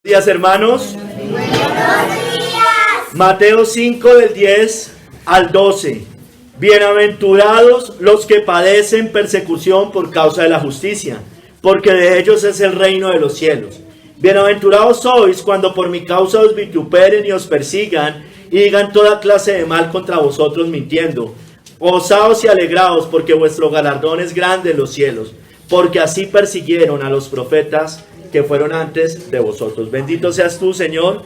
Días, hermanos. Buenos días. Mateo 5 del 10 al 12. Bienaventurados los que padecen persecución por causa de la justicia, porque de ellos es el reino de los cielos. Bienaventurados sois cuando por mi causa os vituperen y os persigan y digan toda clase de mal contra vosotros mintiendo. Gozaos y alegraos, porque vuestro galardón es grande en los cielos, porque así persiguieron a los profetas que fueron antes de vosotros. Bendito seas tú, Señor.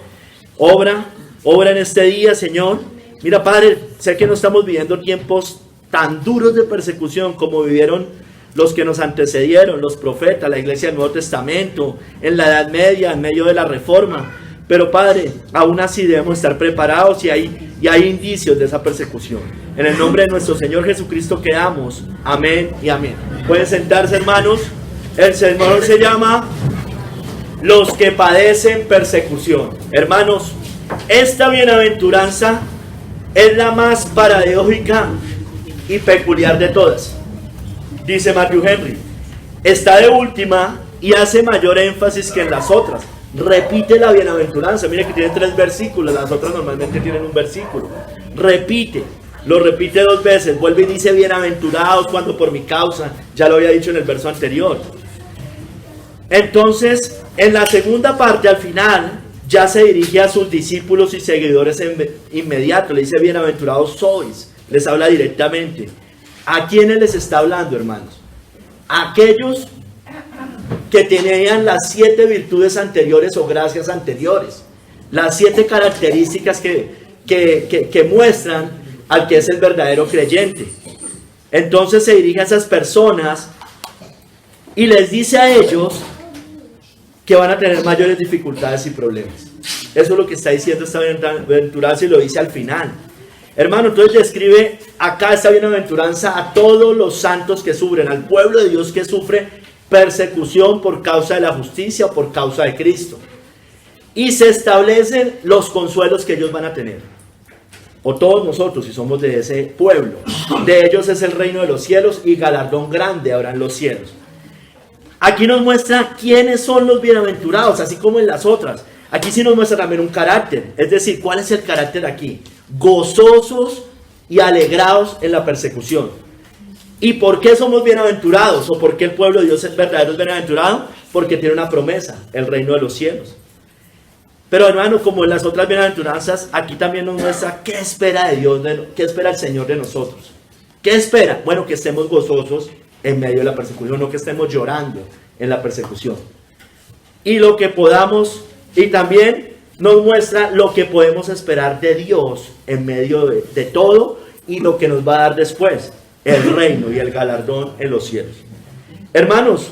Obra en este día, Señor. Mira, Padre, sé que no estamos viviendo tiempos tan duros de persecución como vivieron los que nos antecedieron, los profetas, la iglesia del Nuevo Testamento, en la Edad Media, en medio de la Reforma. Pero, Padre, aún así debemos estar preparados y hay indicios de esa persecución. En el nombre de nuestro Señor Jesucristo quedamos. Amén y amén. Pueden sentarse, hermanos. El sermón se llama los que padecen persecución. Hermanos, esta bienaventuranza es la más paradójica y peculiar de todas. Dice Matthew Henry, está de última y hace mayor énfasis que en las otras. Repite la bienaventuranza. Mire que tiene 3 versículos, las otras normalmente tienen un versículo. Lo repite 2 veces, vuelve y dice bienaventurados cuando por mi causa. Ya lo había dicho en el verso anterior. Entonces, en la segunda parte, al final, ya se dirige a sus discípulos y seguidores inmediato. Le dice, bienaventurados sois. Les habla directamente. ¿A quiénes les está hablando, hermanos? A aquellos que tenían las 7 virtudes anteriores o gracias anteriores. Las 7 características que muestran al que es el verdadero creyente. Entonces se dirige a esas personas y les dice a ellos que van a tener mayores dificultades y problemas. Eso es lo que está diciendo esta bienaventuranza y lo dice al final. Hermano, entonces describe acá esta bienaventuranza a todos los santos que sufren, al pueblo de Dios que sufre persecución por causa de la justicia o por causa de Cristo. Y se establecen los consuelos que ellos van a tener. O todos nosotros, si somos de ese pueblo. De ellos es el reino de los cielos y galardón grande habrá en los cielos. Aquí nos muestra quiénes son los bienaventurados, así como en las otras. Aquí sí nos muestra también un carácter. Es decir, ¿cuál es el carácter aquí? Gozosos y alegrados en la persecución. ¿Y por qué somos bienaventurados? ¿O por qué el pueblo de Dios es verdadero, es bienaventurado? Porque tiene una promesa, el reino de los cielos. Pero hermano, como en las otras bienaventuranzas, aquí también nos muestra qué espera de Dios, qué espera el Señor de nosotros. ¿Qué espera? Bueno, que estemos gozosos en medio de la persecución, no que estemos llorando en la persecución. Y lo que podamos, y también nos muestra lo que podemos esperar de Dios en medio de todo y lo que nos va a dar después, el reino y el galardón en los cielos. Hermanos,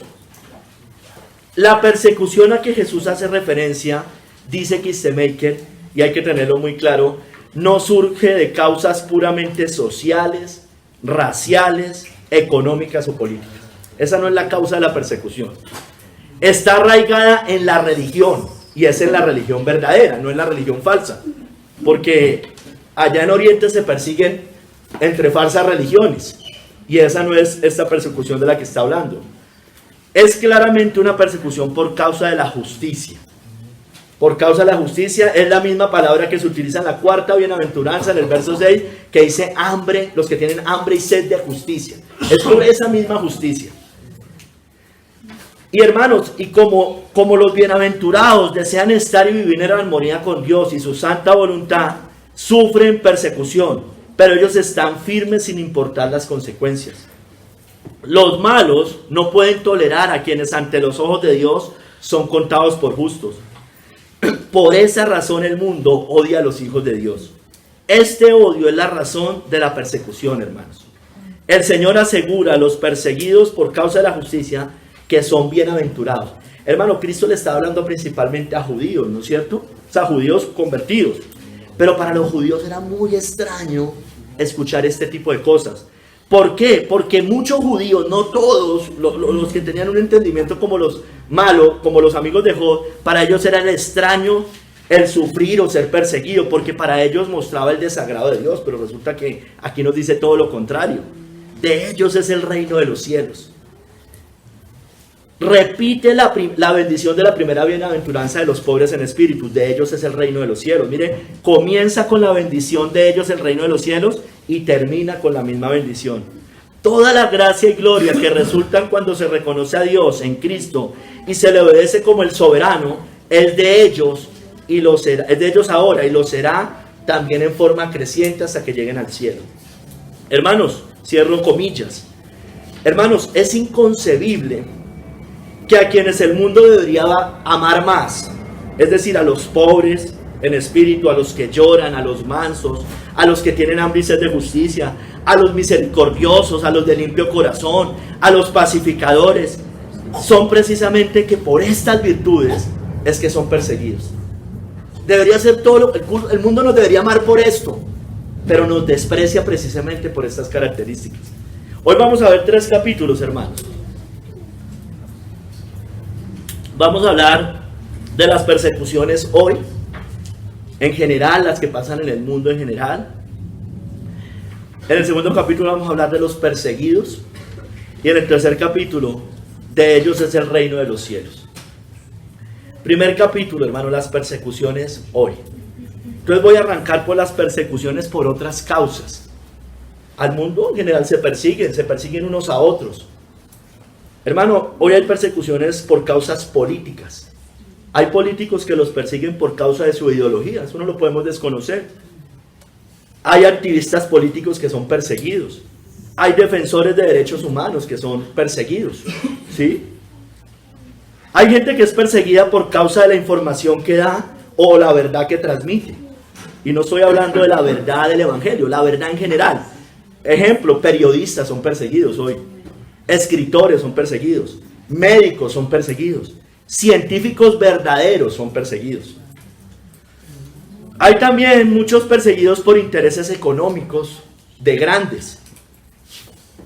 la persecución a que Jesús hace referencia, dice Kistemaker, y hay que tenerlo muy claro, no surge de causas puramente sociales, raciales, económicas o políticas. Esa no es la causa de la persecución. Está arraigada en la religión, y es en la religión verdadera, no en la religión falsa. Porque allá en Oriente se persiguen entre falsas religiones, y esa no es esta persecución de la que está hablando. Es claramente una persecución por causa de la justicia. Por causa de la justicia es la misma palabra que se utiliza en la 4ª bienaventuranza, en el verso 6, que dice hambre, los que tienen hambre y sed de justicia. Es por esa misma justicia. Y hermanos, y como los bienaventurados desean estar y vivir en armonía con Dios y su santa voluntad, sufren persecución, pero ellos están firmes sin importar las consecuencias. Los malos no pueden tolerar a quienes ante los ojos de Dios son contados por justos. Por esa razón el mundo odia a los hijos de Dios. Este odio es la razón de la persecución, hermanos. El Señor asegura a los perseguidos por causa de la justicia que son bienaventurados. Hermano, Cristo le está hablando principalmente a judíos, ¿no es cierto? O sea, judíos convertidos. Pero para los judíos era muy extraño escuchar este tipo de cosas. ¿Por qué? Porque muchos judíos, no todos, los que tenían un entendimiento como los malos, como los amigos de Job, para ellos era extraño el sufrir o ser perseguido, porque para ellos mostraba el desagrado de Dios, pero resulta que aquí nos dice todo lo contrario. De ellos es el reino de los cielos. repite la bendición de la primera bienaventuranza de los pobres en espíritu. De ellos es el reino de los cielos. Mire, comienza con la bendición de ellos el reino de los cielos y termina con la misma bendición. Toda la gracia y gloria que resultan cuando se reconoce a Dios en Cristo y se le obedece como el soberano, es de ellos y lo será, es de ellos ahora y lo será también en forma creciente hasta que lleguen al cielo. Hermanos, cierro comillas. Hermanos, es inconcebible que a quienes el mundo debería amar más, es decir, a los pobres en espíritu, a los que lloran, a los mansos, a los que tienen hambre y sed de justicia, a los misericordiosos, a los de limpio corazón, a los pacificadores, son precisamente que por estas virtudes es que son perseguidos. Debería ser todo el mundo nos debería amar por esto, pero nos desprecia precisamente por estas características. Hoy vamos a ver 3 capítulos, hermanos. Vamos a hablar de las persecuciones hoy, en general, las que pasan en el mundo en general. En el segundo capítulo vamos a hablar de los perseguidos. Y en el tercer capítulo, de ellos es el reino de los cielos. Primer capítulo, hermano, las persecuciones hoy. Entonces voy a arrancar por las persecuciones por otras causas. Al mundo en general se persiguen unos a otros. Hermano, hoy hay persecuciones por causas políticas. Hay políticos que los persiguen por causa de su ideología, eso no lo podemos desconocer. Hay activistas políticos que son perseguidos. Hay defensores de derechos humanos que son perseguidos, ¿sí? Hay gente que es perseguida por causa de la información que da o la verdad que transmite. Y no estoy hablando de la verdad del evangelio, la verdad en general. Ejemplo, periodistas son perseguidos hoy. Escritores son perseguidos, médicos son perseguidos, científicos verdaderos son perseguidos. Hay también muchos perseguidos por intereses económicos de grandes.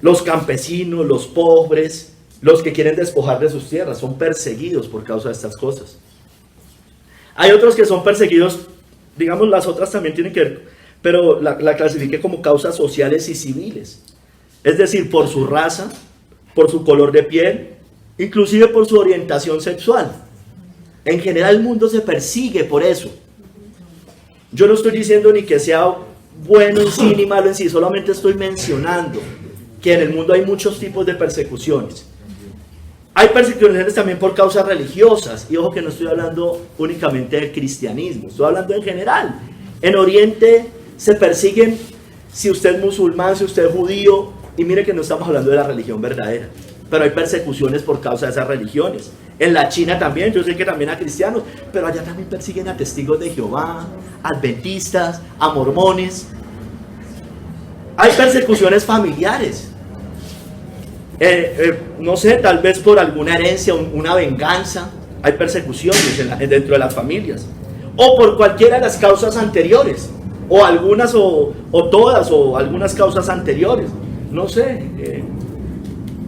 Los campesinos, los pobres, los que quieren despojar de sus tierras, son perseguidos por causa de estas cosas. Hay otros que son perseguidos, digamos, las otras también tienen que ver, pero la clasifiqué como causas sociales y civiles. Es decir, por su raza, por su color de piel, inclusive por su orientación sexual. En general el mundo se persigue por eso. Yo no estoy diciendo ni que sea bueno en sí ni malo en sí, solamente estoy mencionando que en el mundo hay muchos tipos de persecuciones. Hay persecuciones también por causas religiosas, y ojo que no estoy hablando únicamente del cristianismo, estoy hablando en general. En Oriente se persiguen si usted es musulmán, si usted es judío, y mire que no estamos hablando de la religión verdadera, pero hay persecuciones por causa de esas religiones. En la China también, yo sé que también a cristianos, pero allá también persiguen a testigos de Jehová, adventistas, a mormones. Hay persecuciones familiares. No sé, tal vez por alguna herencia, una venganza. Hay persecuciones dentro de las familias. O por cualquiera de las causas anteriores. O algunas o todas o algunas causas anteriores. No sé,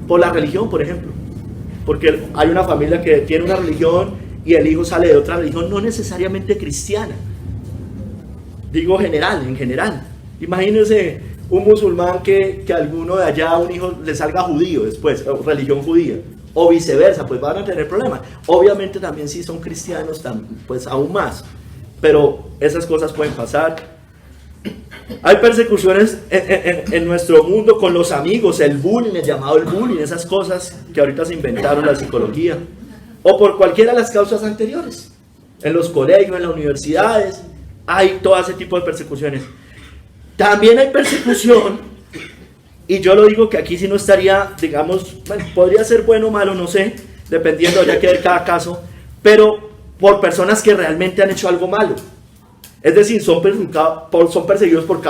por la religión, por ejemplo. Porque hay una familia que tiene una religión y el hijo sale de otra religión, no necesariamente cristiana. Digo en general. Imagínense un musulmán que alguno de allá, un hijo, le salga judío después, religión judía. O viceversa, pues van a tener problemas. Obviamente también si son cristianos, pues aún más. Pero esas cosas pueden pasar. Hay persecuciones en nuestro mundo con los amigos, el bullying, el llamado el bullying, esas cosas que ahorita se inventaron la psicología, o por cualquiera de las causas anteriores. En los colegios, en las universidades, hay todo ese tipo de persecuciones. También hay persecución, y yo lo digo que aquí sí no estaría, digamos, bueno, podría ser bueno o malo, no sé, dependiendo, habría que ver cada caso, pero por personas que realmente han hecho algo malo. Es decir, son perseguidos por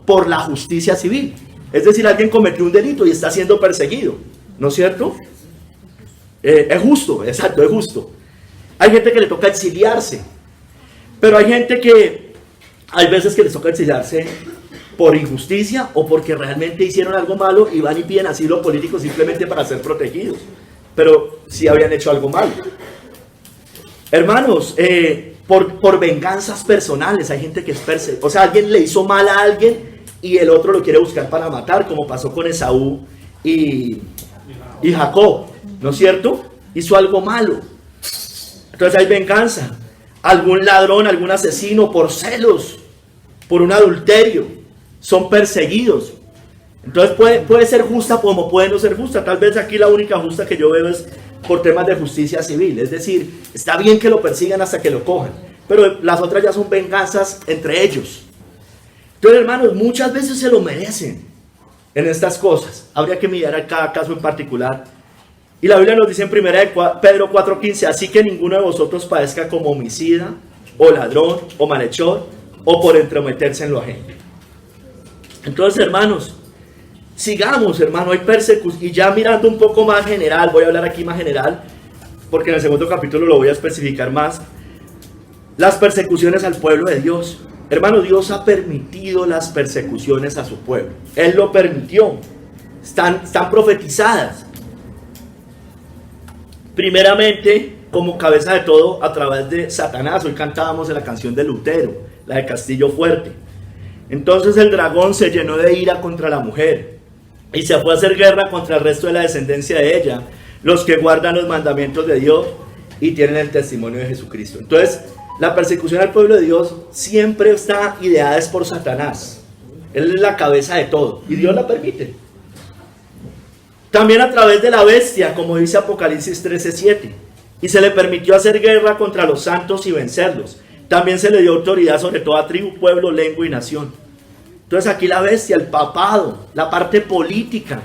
por la justicia civil. Es decir, alguien cometió un delito y está siendo perseguido, ¿no es cierto? Es justo, exacto, es justo. Hay gente que le toca exiliarse, pero hay gente que, hay veces que les toca exiliarse por injusticia o porque realmente hicieron algo malo y van y piden asilo político simplemente para ser protegidos, pero sí habían hecho algo malo. Hermanos, por venganzas personales, hay gente que es perseguida. O sea, alguien le hizo mal a alguien y el otro lo quiere buscar para matar, como pasó con Esaú y Jacob. ¿no es cierto? Hizo algo malo. Entonces hay venganza. Algún ladrón, algún asesino por celos, por un adulterio, son perseguidos. Entonces puede ser justa como puede no ser justa. Tal vez aquí la única justa que yo veo es por temas de justicia civil. Es decir, está bien que lo persigan hasta que lo cojan, pero las otras ya son venganzas entre ellos. Entonces, hermanos, muchas veces se lo merecen en estas cosas. Habría que mirar a cada caso en particular. Y la Biblia nos dice en 1 Pedro 4:15, así que ninguno de vosotros padezca como homicida, o ladrón, o malhechor, o por entrometerse en lo ajeno. Entonces, hermanos, sigamos, hermano, hay persecución. Y ya mirando un poco más general, voy a hablar aquí más general, porque en el segundo capítulo lo voy a especificar más. Las persecuciones al pueblo de Dios. Hermano, Dios ha permitido las persecuciones a su pueblo. Él lo permitió. Están profetizadas. Primeramente, como cabeza de todo, a través de Satanás. Hoy cantábamos en la canción de Lutero, la de Castillo Fuerte. Entonces el dragón se llenó de ira contra la mujer y se fue a hacer guerra contra el resto de la descendencia de ella, los que guardan los mandamientos de Dios y tienen el testimonio de Jesucristo. Entonces, la persecución al pueblo de Dios siempre está ideada es por Satanás. Él es la cabeza de todo y Dios la permite. También a través de la bestia, como dice Apocalipsis 13:7. Y se le permitió hacer guerra contra los santos y vencerlos. También se le dio autoridad sobre toda tribu, pueblo, lengua y nación. Entonces aquí la bestia, el papado, la parte política,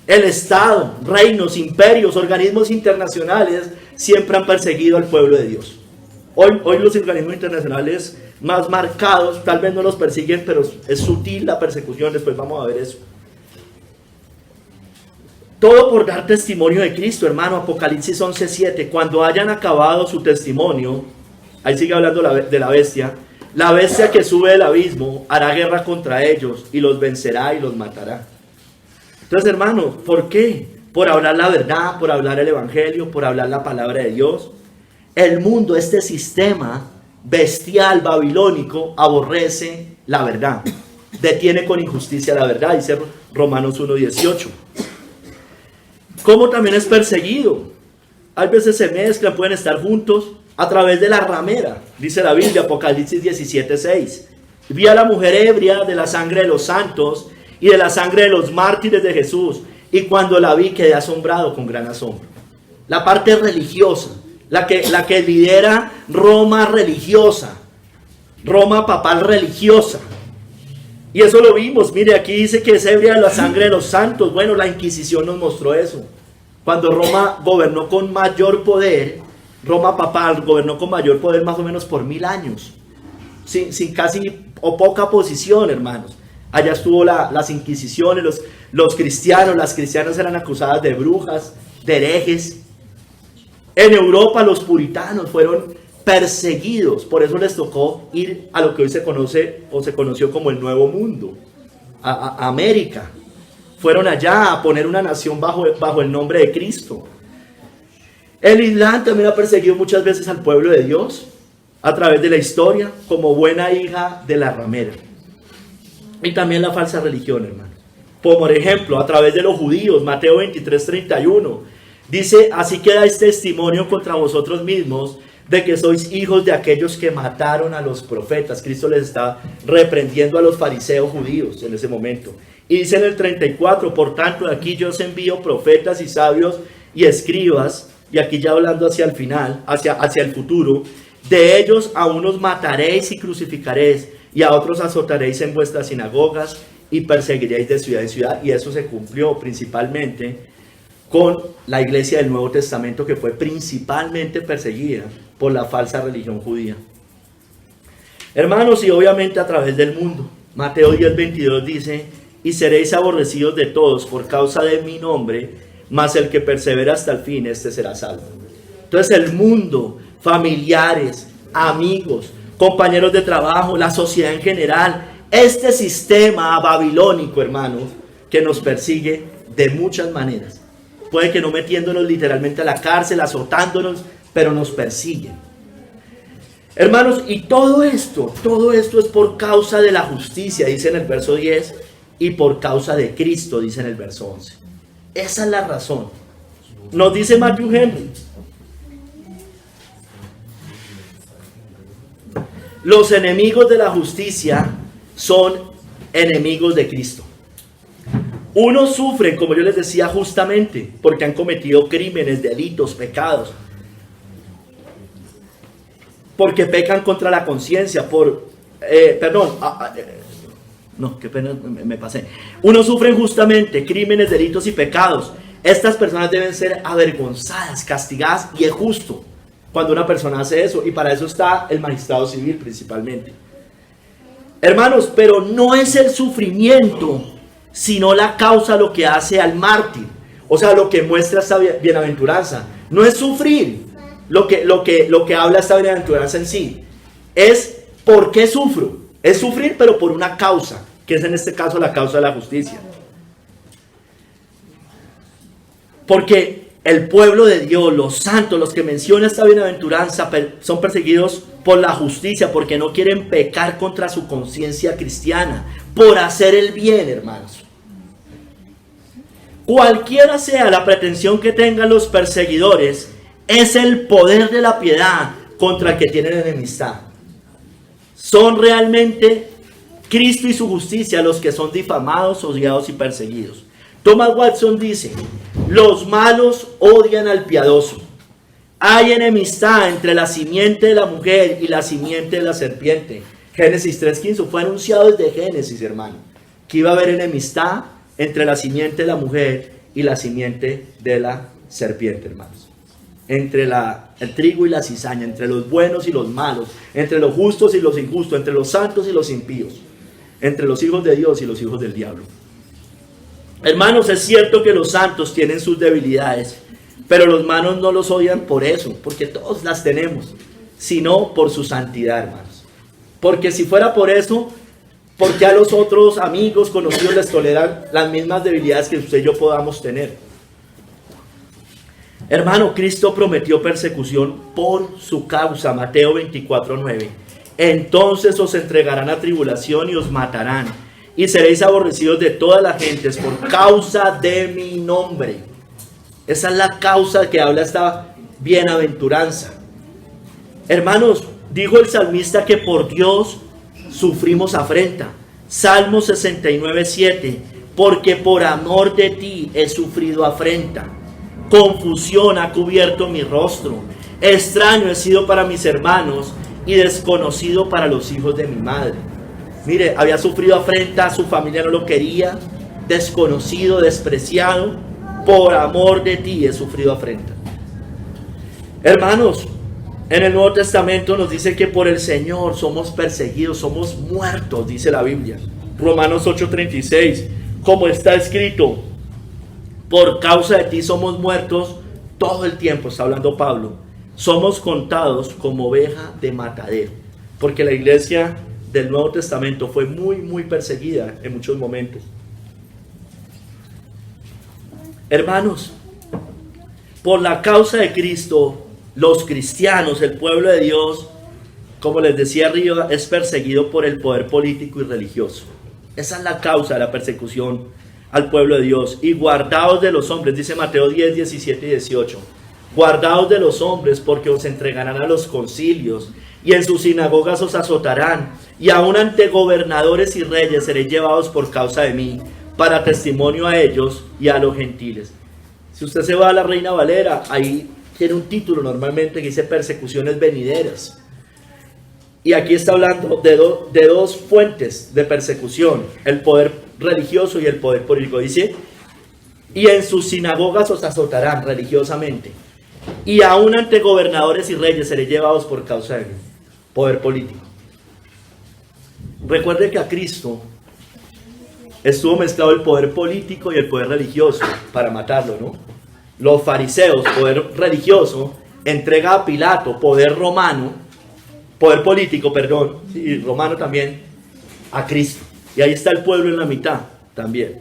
el Estado, reinos, imperios, organismos internacionales, siempre han perseguido al pueblo de Dios. Hoy los organismos internacionales más marcados, tal vez no los persiguen, pero es sutil la persecución, después vamos a ver eso. Todo por dar testimonio de Cristo, hermano. Apocalipsis 11:7. Cuando hayan acabado su testimonio, ahí sigue hablando de la bestia que sube del abismo hará guerra contra ellos y los vencerá y los matará. Entonces, hermano, ¿por qué? Por hablar la verdad, por hablar el evangelio, por hablar la palabra de Dios. El mundo, este sistema bestial babilónico, aborrece la verdad, detiene con injusticia la verdad, dice Romanos 1:18. Como también es perseguido. A veces se mezclan, pueden estar juntos a través de la ramera, dice la Biblia, Apocalipsis 17:6. Vi a la mujer ebria de la sangre de los santos y de la sangre de los mártires de Jesús, y cuando la vi quedé asombrado con gran asombro. La parte religiosa, la que lidera Roma religiosa, Roma papal religiosa. Y eso lo vimos, mire, aquí dice que es ebria de la sangre de los santos. Bueno, la Inquisición nos mostró eso. Cuando Roma gobernó con mayor poder, Roma papal gobernó con mayor poder más o menos por 1000 años. Sin casi o poca oposición, hermanos. Allá estuvo las Inquisiciones, los cristianos, las cristianas eran acusadas de brujas, de herejes. En Europa los puritanos fueron perseguidos, por eso les tocó ir a lo que hoy se conoce o se conoció como el Nuevo Mundo, a América. Fueron allá a poner una nación bajo el nombre de Cristo. El Islam también ha perseguido muchas veces al pueblo de Dios a través de la historia, como buena hija de la ramera. Y también la falsa religión, hermano. Por ejemplo, a través de los judíos, Mateo 23:31, dice, así que dais testimonio contra vosotros mismos de que sois hijos de aquellos que mataron a los profetas. Cristo les está reprendiendo a los fariseos judíos en ese momento. Y dice en el 34, por tanto, aquí yo os envío profetas y sabios y escribas, y aquí ya hablando hacia el final, hacia el futuro, de ellos a unos mataréis y crucificaréis, y a otros azotaréis en vuestras sinagogas, y perseguiréis de ciudad en ciudad. Y eso se cumplió principalmente con la iglesia del Nuevo Testamento, que fue principalmente perseguida por la falsa religión judía. Hermanos, y obviamente a través del mundo. Mateo 10:22 dice, y seréis aborrecidos de todos por causa de mi nombre, mas el que persevera hasta el fin, este será salvo. Entonces el mundo, familiares, amigos, compañeros de trabajo, la sociedad en general, este sistema babilónico, hermanos, que nos persigue de muchas maneras. Puede que no metiéndonos literalmente a la cárcel, azotándonos, pero nos persiguen. Hermanos, y todo esto es por causa de la justicia, dice en el verso 10, y por causa de Cristo, dice en el verso 11. Esa es la razón. nos dice Matthew Henry, los enemigos de la justicia son enemigos de Cristo. Unos sufren, como yo les decía, justamente porque han cometido crímenes, delitos, pecados, porque pecan contra la conciencia, no, qué pena, me pasé. Unos sufren justamente crímenes, delitos y pecados. Estas personas deben ser avergonzadas, castigadas, y es justo cuando una persona hace eso, y para eso está el magistrado civil principalmente. Hermanos, pero no es el sufrimiento, sino la causa lo que hace al mártir, o sea, lo que muestra esta bienaventuranza. No es sufrir lo que habla esta bienaventuranza en sí, es ¿por qué sufro? Es sufrir, pero por una causa, que es en este caso la causa de la justicia. Porque el pueblo de Dios, los santos, los que menciona esta bienaventuranza, son perseguidos por la justicia, porque no quieren pecar contra su conciencia cristiana, por hacer el bien, hermanos. Cualquiera sea la pretensión que tengan los perseguidores, es el poder de la piedad contra el que tienen enemistad. Son realmente Cristo y su justicia los que son difamados, odiados y perseguidos. Thomas Watson dice: los malos odian al piadoso. Hay enemistad entre la simiente de la mujer y la simiente de la serpiente. Génesis 3:15 fue anunciado desde Génesis, hermano, que iba a haber enemistad entre la simiente de la mujer y la simiente de la serpiente, hermanos. Entre el trigo y la cizaña, entre los buenos y los malos, entre los justos y los injustos, entre los santos y los impíos, entre los hijos de Dios y los hijos del diablo. Hermanos, es cierto que los santos tienen sus debilidades, pero los malos no los odian por eso, porque todos las tenemos, sino por su santidad, hermanos. Porque si fuera por eso, ¿por qué a los otros amigos, conocidos les toleran las mismas debilidades que usted y yo podamos tener? Hermano, Cristo prometió persecución por su causa. Mateo 24:9. Entonces os entregarán a tribulación y os matarán, y seréis aborrecidos de todas las gentes por causa de mi nombre. Esa es la causa que habla esta bienaventuranza. Hermanos, dijo el salmista que por Dios sufrimos afrenta. Salmo 69:7. Porque por amor de ti he sufrido afrenta. Confusión ha cubierto mi rostro. Extraño he sido para mis hermanos y desconocido para los hijos de mi madre. Mire, había sufrido afrenta, su familia no lo quería, desconocido, despreciado. Por amor de ti he sufrido afrenta. Hermanos, en el Nuevo Testamento nos dice que por el Señor somos perseguidos, somos muertos, dice la Biblia. Romanos 8:36, como está escrito: por causa de ti somos muertos todo el tiempo, está hablando Pablo. Somos contados como oveja de matadero. Porque la iglesia del Nuevo Testamento fue muy perseguida en muchos momentos. Hermanos, por la causa de Cristo, los cristianos, el pueblo de Dios, como les decía arriba, es perseguido por el poder político y religioso. Esa es la causa de la persecución al pueblo de Dios. Y guardaos de los hombres, dice Mateo 10, 17 y 18. Guardaos de los hombres, porque os entregarán a los concilios, y en sus sinagogas os azotarán, y aun ante gobernadores y reyes seréis llevados por causa de mí, para testimonio a ellos y a los gentiles. Si usted se va a la Reina Valera, ahí tiene un título normalmente que dice persecuciones venideras. Y aquí está hablando de dos fuentes de persecución: el poder religioso y el poder político. Dice: y en sus sinagogas os azotarán religiosamente, y aun ante gobernadores y reyes seréis llevados por causa de mí. Poder político. Recuerde que a Cristo estuvo mezclado el poder político y el poder religioso para matarlo, ¿no? Los fariseos, poder religioso, entrega a Pilato, poder romano, poder político, perdón, y romano también, a Cristo. Y ahí está el pueblo en la mitad también.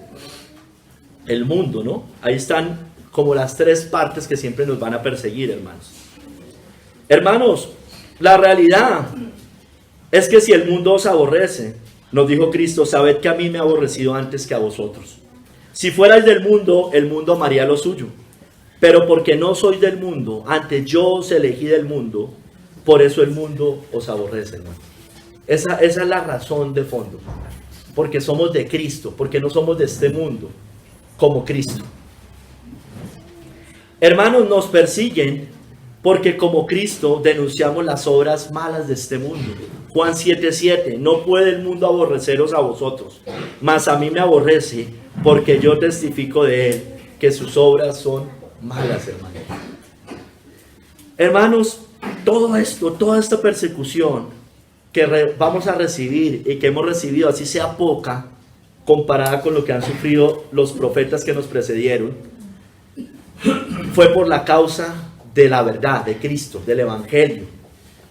El mundo, ¿no? Ahí están como las tres partes que siempre nos van a perseguir, hermanos. Hermanos, la realidad es que si el mundo os aborrece, nos dijo Cristo, sabed que a mí me ha aborrecido antes que a vosotros. Si fuerais del mundo, el mundo amaría lo suyo. Pero porque no sois del mundo, antes yo os elegí del mundo, por eso el mundo os aborrece, hermano. Esa es la razón de fondo. Porque somos de Cristo, porque no somos de este mundo, como Cristo. Hermanos, nos persiguen porque como Cristo denunciamos las obras malas de este mundo. Juan 7:7, no puede el mundo aborreceros a vosotros, mas a mí me aborrece porque yo testifico de él que sus obras son malas, hermanos. Hermanos, todo esto, toda esta persecución que vamos a recibir y que hemos recibido, así sea poca, comparada con lo que han sufrido los profetas que nos precedieron, fue por la causa de la verdad, de Cristo, del Evangelio,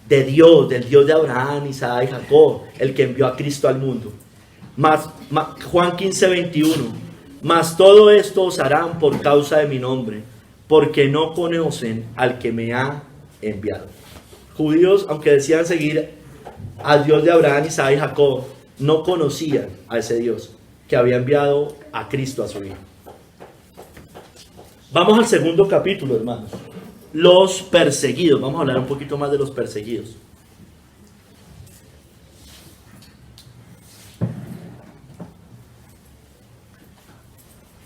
de Dios, del Dios de Abraham, Isaac y Jacob, el que envió a Cristo al mundo. Juan 15:21, mas todo esto os harán por causa de mi nombre, porque no conocen al que me ha enviado. Judíos, aunque decían seguir al Dios de Abraham, Isaac y Jacob, no conocían a ese Dios que había enviado a Cristo a su Hijo. Vamos al segundo capítulo, hermanos. Los perseguidos. Vamos a hablar un poquito más de los perseguidos.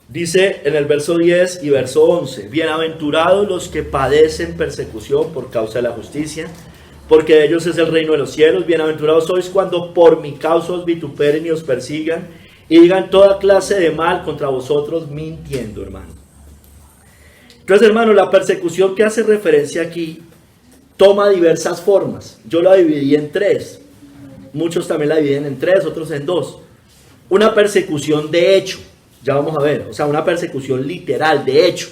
Dice en el verso 10 y verso 11, bienaventurados los que padecen persecución por causa de la justicia, porque de ellos es el reino de los cielos. Bienaventurados sois cuando por mi causa os vituperen y os persigan y digan toda clase de mal contra vosotros mintiendo, hermano. Entonces, hermano, la persecución que hace referencia aquí toma diversas formas. Yo la dividí en tres. Muchos también la dividen en tres, otros en dos. Una persecución de hecho, ya vamos a ver, o sea, una persecución literal, de hecho.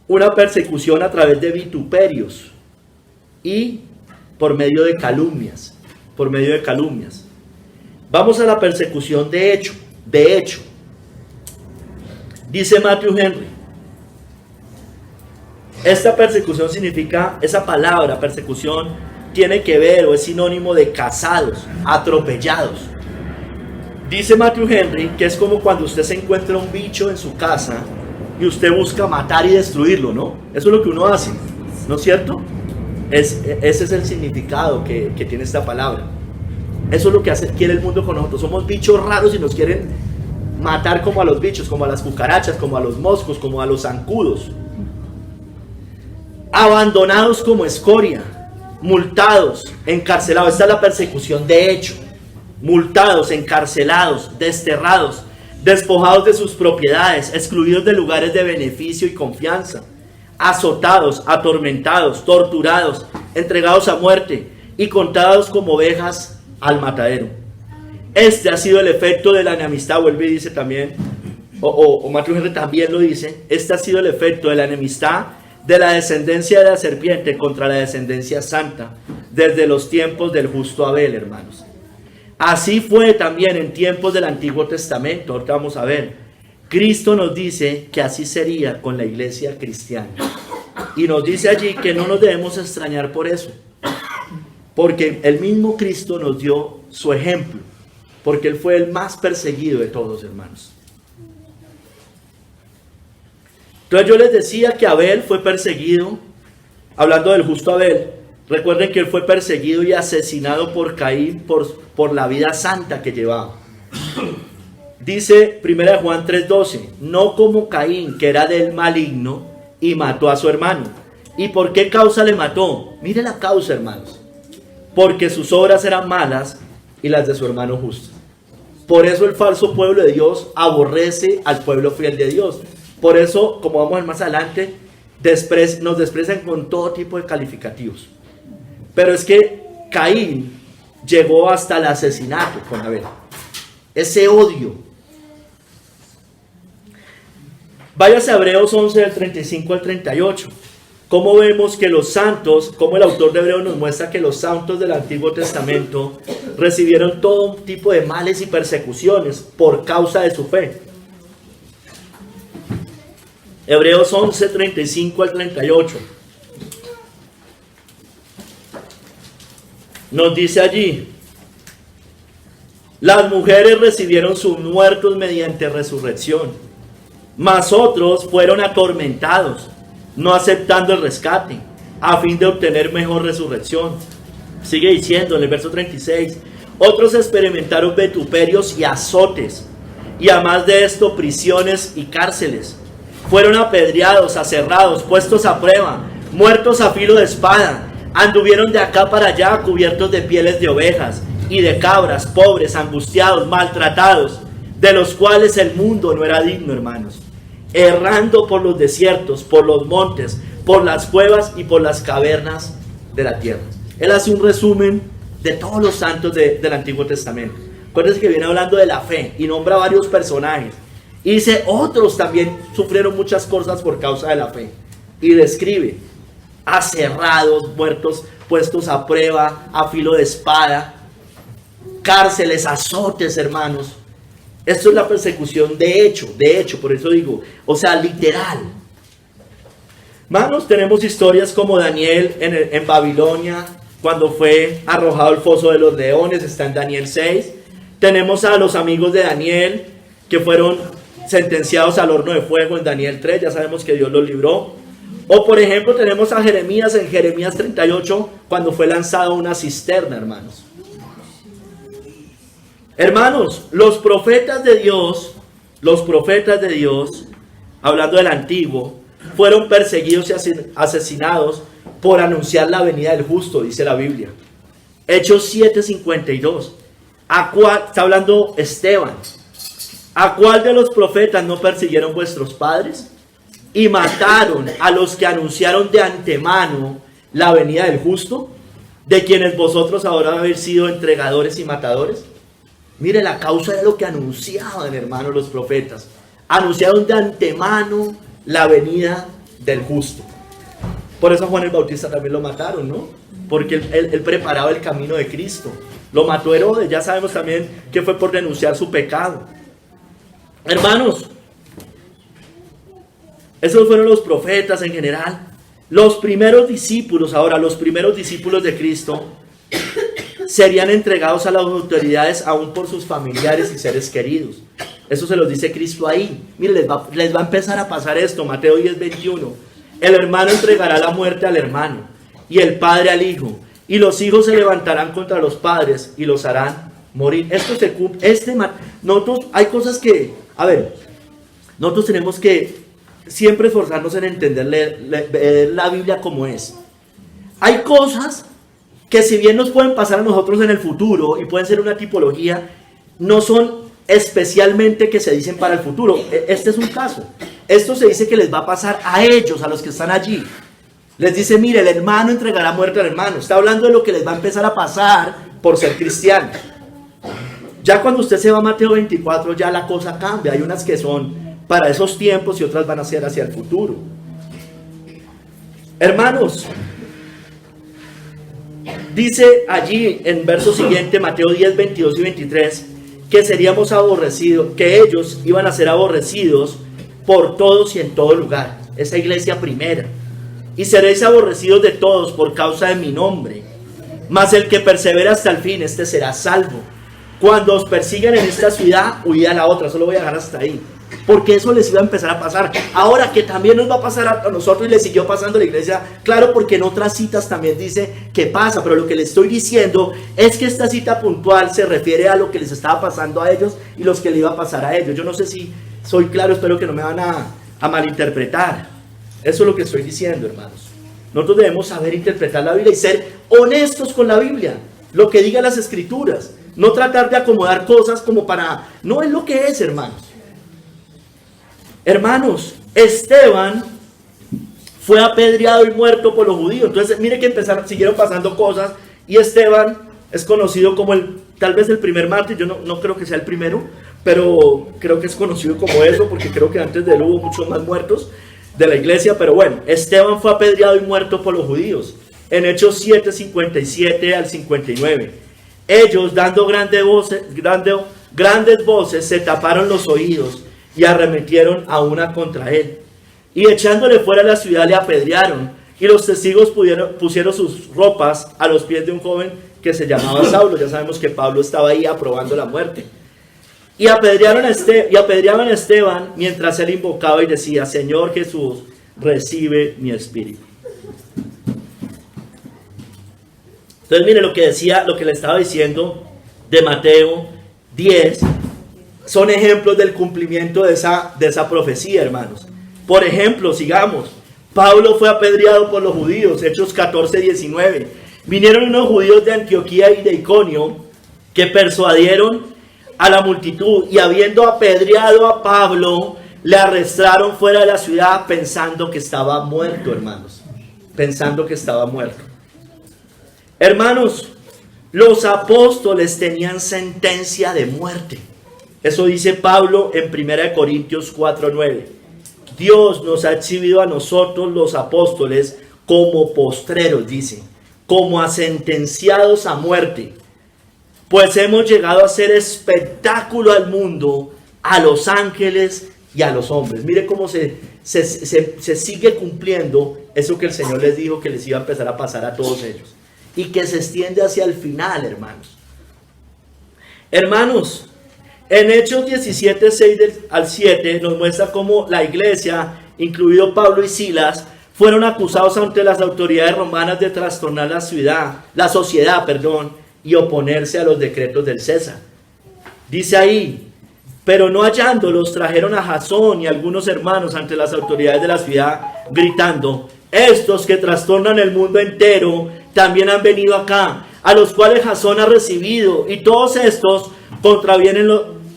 Una persecución a través de vituperios y por medio de calumnias, Vamos a la persecución de hecho, Dice Matthew Henry, esta persecución significa, esa palabra persecución tiene que ver o es sinónimo de cazados, atropellados. Dice Matthew Henry que es como cuando usted se encuentra un bicho en su casa y usted busca matar y destruirlo, ¿no? Eso es lo que uno hace, ¿no es cierto? Ese es el significado que tiene esta palabra. Eso es lo que quiere el mundo con nosotros. Somos bichos raros y nos quieren matar como a los bichos, como a las cucarachas, como a los moscos, como a los zancudos. Abandonados como escoria, multados, encarcelados. Esta es la persecución de hecho. Multados, encarcelados, desterrados, despojados de sus propiedades, excluidos de lugares de beneficio y confianza, azotados, atormentados, torturados, entregados a muerte y contados como ovejas al matadero. Este ha sido el efecto de la enemistad, vuelve y dice también, o Matthew Henry también lo dice, este ha sido el efecto de la enemistad de la descendencia de la serpiente contra la descendencia santa, desde los tiempos del justo Abel, hermanos. Así fue también en tiempos del Antiguo Testamento. Ahorita vamos a ver. Cristo nos dice que así sería con la iglesia cristiana. Y nos dice allí que no nos debemos extrañar por eso. Porque el mismo Cristo nos dio su ejemplo. Porque Él fue el más perseguido de todos, hermanos. Entonces yo les decía que Abel fue perseguido, hablando del justo Abel. Recuerden que él fue perseguido y asesinado por Caín por la vida santa que llevaba. Dice 1 Juan 3:12, no como Caín, que era del maligno y mató a su hermano. ¿Y por qué causa le mató? Mire la causa, hermanos. Porque sus obras eran malas y las de su hermano justo. Por eso el falso pueblo de Dios aborrece al pueblo fiel de Dios. Por eso, como vamos a ver más adelante, nos desprecian con todo tipo de calificativos. Pero es que Caín llegó hasta el asesinato con Abel. Ese odio. Váyase a Hebreos 11, del 35 al 38. Cómo vemos que los santos, como el autor de Hebreos nos muestra que los santos del Antiguo Testamento recibieron todo tipo de males y persecuciones por causa de su fe. Hebreos 11, 35 al 38. Nos dice allí, las mujeres recibieron sus muertos mediante resurrección, Mas otros fueron atormentados, no aceptando el rescate, a fin de obtener mejor resurrección. Sigue diciendo en el verso 36, otros experimentaron vituperios y azotes, y además de esto prisiones y cárceles. Fueron apedreados, aserrados, puestos a prueba, muertos a filo de espada. Anduvieron de acá para allá cubiertos de pieles de ovejas y de cabras, pobres, angustiados, maltratados, de los cuales el mundo no era digno, hermanos. Errando por los desiertos, por los montes, por las cuevas y por las cavernas de la tierra. Él hace un resumen de todos los santos del Antiguo Testamento. Acuérdense que viene hablando de la fe y nombra varios personajes. Y dice, otros también sufrieron muchas cosas por causa de la fe. Y describe aserrados, muertos, puestos a prueba, a filo de espada, cárceles, azotes, hermanos. Esto es la persecución de hecho, por eso digo, o sea, literal. Hermanos, tenemos historias como Daniel en Babilonia, cuando fue arrojado al foso de los leones, está en Daniel 6. Tenemos a los amigos de Daniel, que fueron sentenciados al horno de fuego en Daniel 3, ya sabemos que Dios los libró. O por ejemplo tenemos a Jeremías en Jeremías 38, cuando fue lanzado a una cisterna, hermanos. Hermanos, los profetas de Dios, hablando del antiguo, fueron perseguidos y asesinados por anunciar la venida del justo, dice la Biblia. Hechos 7:52. Está hablando Esteban. ¿A cuál de los profetas no persiguieron vuestros padres? Y mataron a los que anunciaron de antemano la venida del justo, de quienes vosotros ahora habéis sido entregadores y matadores. Mire, la causa de lo que anunciaban, hermanos, los profetas. Anunciaron de antemano la venida del justo. Por eso a Juan el Bautista también lo mataron, ¿no? Porque él preparaba el camino de Cristo. Lo mató Herodes, ya sabemos también que fue por denunciar su pecado. Hermanos, esos fueron los profetas en general. Los primeros discípulos de Cristo serían entregados a las autoridades aún por sus familiares y seres queridos. Eso se los dice Cristo ahí. Mire, les va a empezar a pasar esto. Mateo 10:21. El hermano entregará la muerte al hermano y el padre al hijo. Y los hijos se levantarán contra los padres y los harán morir. Esto se cumple. Nosotros hay cosas que, nosotros tenemos que siempre esforzarnos en entender leer la Biblia como es. Hay cosas que si bien nos pueden pasar a nosotros en el futuro y pueden ser una tipología, no son especialmente que se dicen para el futuro. Este es un caso. Esto se dice que les va a pasar a ellos, a los que están allí. Les dice, mire, el hermano entregará muerte al hermano. Está hablando de lo que les va a empezar a pasar por ser cristianos. Ya cuando usted se va a Mateo 24, ya la cosa cambia. Hay unas que son para esos tiempos y otras van a ser hacia el futuro. Hermanos, dice allí en verso siguiente, Mateo 10, 22 y 23, que seríamos aborrecidos, que ellos iban a ser aborrecidos por todos y en todo lugar. Esa iglesia primera. Y seréis aborrecidos de todos por causa de mi nombre. Mas el que persevera hasta el fin, este será salvo. Cuando os persigan en esta ciudad, huid a la otra. Solo voy a dejar hasta ahí. Porque eso les iba a empezar a pasar. Ahora que también nos va a pasar a nosotros y le siguió pasando a la iglesia. Claro, porque en otras citas también dice que pasa. Pero lo que les estoy diciendo es que esta cita puntual se refiere a lo que les estaba pasando a ellos y los que le iba a pasar a ellos. Yo no sé si soy claro, espero que no me van a malinterpretar. Eso es lo que estoy diciendo, hermanos. Nosotros debemos saber interpretar la Biblia y ser honestos con la Biblia. Lo que digan las Escrituras. No tratar de acomodar cosas como para... No es lo que es, hermanos. Hermanos, Esteban fue apedreado y muerto por los judíos. Entonces, mire que siguieron pasando cosas. Y Esteban es conocido como tal vez el primer mártir. Yo no creo que sea el primero, pero creo que es conocido como eso, porque creo que antes de él hubo muchos más muertos de la iglesia. Pero bueno, Esteban fue apedreado y muerto por los judíos. En Hechos 7, 57 al 59. Ellos, dando grandes voces, se taparon los oídos y arremetieron a una contra él. Y echándole fuera de la ciudad le apedrearon. Y los testigos pusieron sus ropas a los pies de un joven que se llamaba Saulo. Ya sabemos que Pablo estaba ahí aprobando la muerte. Y apedreaban a Esteban mientras él invocaba y decía: Señor Jesús, recibe mi espíritu. Entonces mire lo que le estaba diciendo de Mateo 10, son ejemplos del cumplimiento de esa profecía, hermanos. Por ejemplo, sigamos. Pablo fue apedreado por los judíos, Hechos 14, 19. Vinieron unos judíos de Antioquía y de Iconio que persuadieron a la multitud, y habiendo apedreado a Pablo, le arrestaron fuera de la ciudad pensando que estaba muerto, hermanos. Pensando que estaba muerto. Hermanos, los apóstoles tenían sentencia de muerte. Eso dice Pablo en 1 Corintios 4:9. Dios nos ha exhibido a nosotros los apóstoles como postreros, dice, como a sentenciados a muerte, pues hemos llegado a ser espectáculo al mundo, a los ángeles y a los hombres. Mire cómo se sigue cumpliendo eso que el Señor les dijo que les iba a empezar a pasar a todos ellos, y que se extiende hacia el final, hermanos. Hermanos, en Hechos 17, 6 al 7 nos muestra cómo la iglesia, incluido Pablo y Silas, fueron acusados ante las autoridades romanas de trastornar la sociedad, y oponerse a los decretos del César. Dice ahí: pero no hallándolos, trajeron a Jasón y algunos hermanos ante las autoridades de la ciudad, gritando: estos que trastornan el mundo entero también han venido acá, a los cuales Jasón ha recibido, y todos estos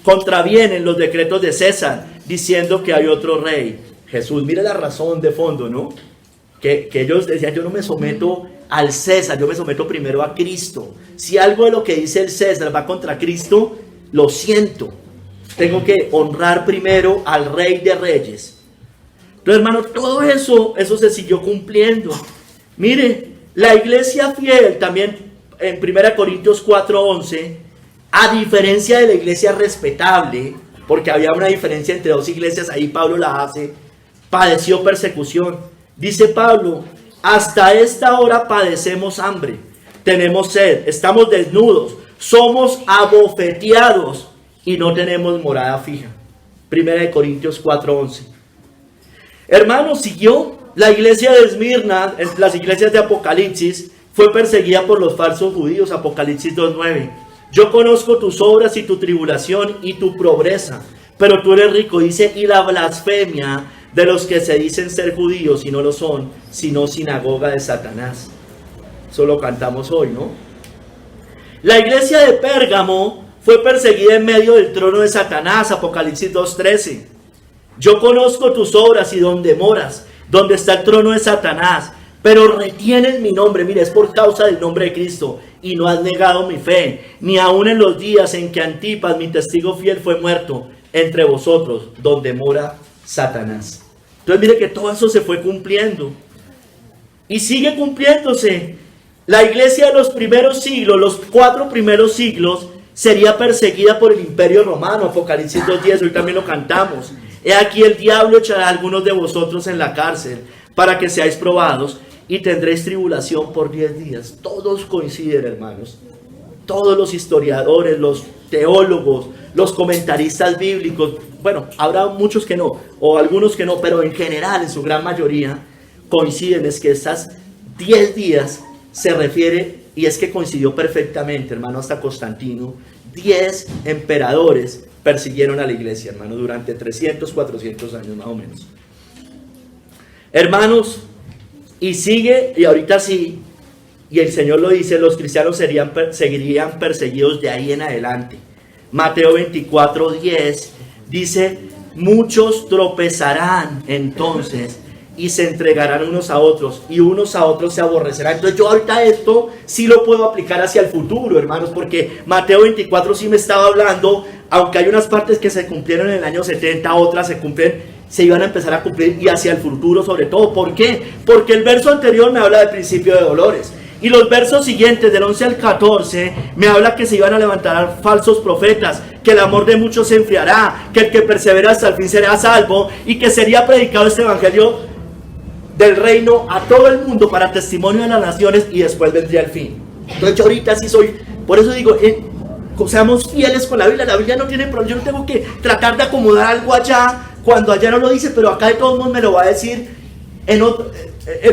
contravienen los decretos de César, diciendo que hay otro rey, Jesús. Mire la razón de fondo, ¿no? Que ellos decían: yo no me someto al César, yo me someto primero a Cristo. Si algo de lo que dice el César va contra Cristo, lo siento, tengo que honrar primero al Rey de Reyes. Entonces, hermanos, todo eso se siguió cumpliendo. Mire, la iglesia fiel también en 1 Corintios 4:11, a diferencia de la iglesia respetable, porque había una diferencia entre dos iglesias, ahí Pablo la hace, padeció persecución. Dice Pablo: hasta esta hora padecemos hambre, tenemos sed, estamos desnudos, somos abofeteados y no tenemos morada fija. 1 Corintios 4:11. Hermanos, siguió la iglesia de Esmirna, las iglesias de Apocalipsis, fue perseguida por los falsos judíos. Apocalipsis 2:9. Yo conozco tus obras y tu tribulación y tu pobreza, pero tú eres rico, dice, y la blasfemia de los que se dicen ser judíos y no lo son, sino sinagoga de Satanás. Eso lo cantamos hoy, ¿no? La iglesia de Pérgamo fue perseguida en medio del trono de Satanás. Apocalipsis 2:13. Yo conozco tus obras y donde moras, donde está el trono de Satanás, pero retienes mi nombre. Mira, es por causa del nombre de Cristo, y no has negado mi fe, ni aun en los días en que Antipas, mi testigo fiel, fue muerto entre vosotros, donde mora Satanás. Entonces mire que todo eso se fue cumpliendo y sigue cumpliéndose. La iglesia de los primeros siglos, los 4 primeros siglos, sería perseguida por el imperio romano. Apocalipsis 2:10, hoy también lo cantamos. He aquí el diablo echará a algunos de vosotros en la cárcel para que seáis probados, y tendréis tribulación por 10 días. Todos coinciden, hermanos. Todos los historiadores, los teólogos, los comentaristas bíblicos, bueno, habrá muchos que no, o algunos que no, pero en general, en su gran mayoría, coinciden es que estas 10 días se refiere, y es que coincidió perfectamente, hermano, hasta Constantino. 10 emperadores persiguieron a la iglesia, hermano, durante 300, 400 años más o menos. Hermanos, y sigue, y ahorita sí, y el Señor lo dice, los cristianos seguirían perseguidos de ahí en adelante. Mateo 24:10 dice: muchos tropezarán entonces y se entregarán unos a otros, y unos a otros se aborrecerán. Entonces yo ahorita esto sí lo puedo aplicar hacia el futuro, hermanos, porque Mateo 24 sí me estaba hablando, aunque hay unas partes que se cumplieron en el año 70, otras se iban a empezar a cumplir, y hacia el futuro sobre todo. ¿Por qué? Porque el verso anterior me habla del principio de dolores, y los versos siguientes, del 11 al 14, me habla que se iban a levantar falsos profetas, que el amor de muchos se enfriará, que el que persevera hasta el fin será salvo, y que sería predicado este evangelio del reino a todo el mundo para testimonio de las naciones, y después vendría el fin. Entonces yo ahorita sí soy, por eso digo, seamos fieles con la Biblia no tiene problema, yo no tengo que tratar de acomodar algo allá, cuando allá no lo dice, pero acá de todos modos me lo va a decir en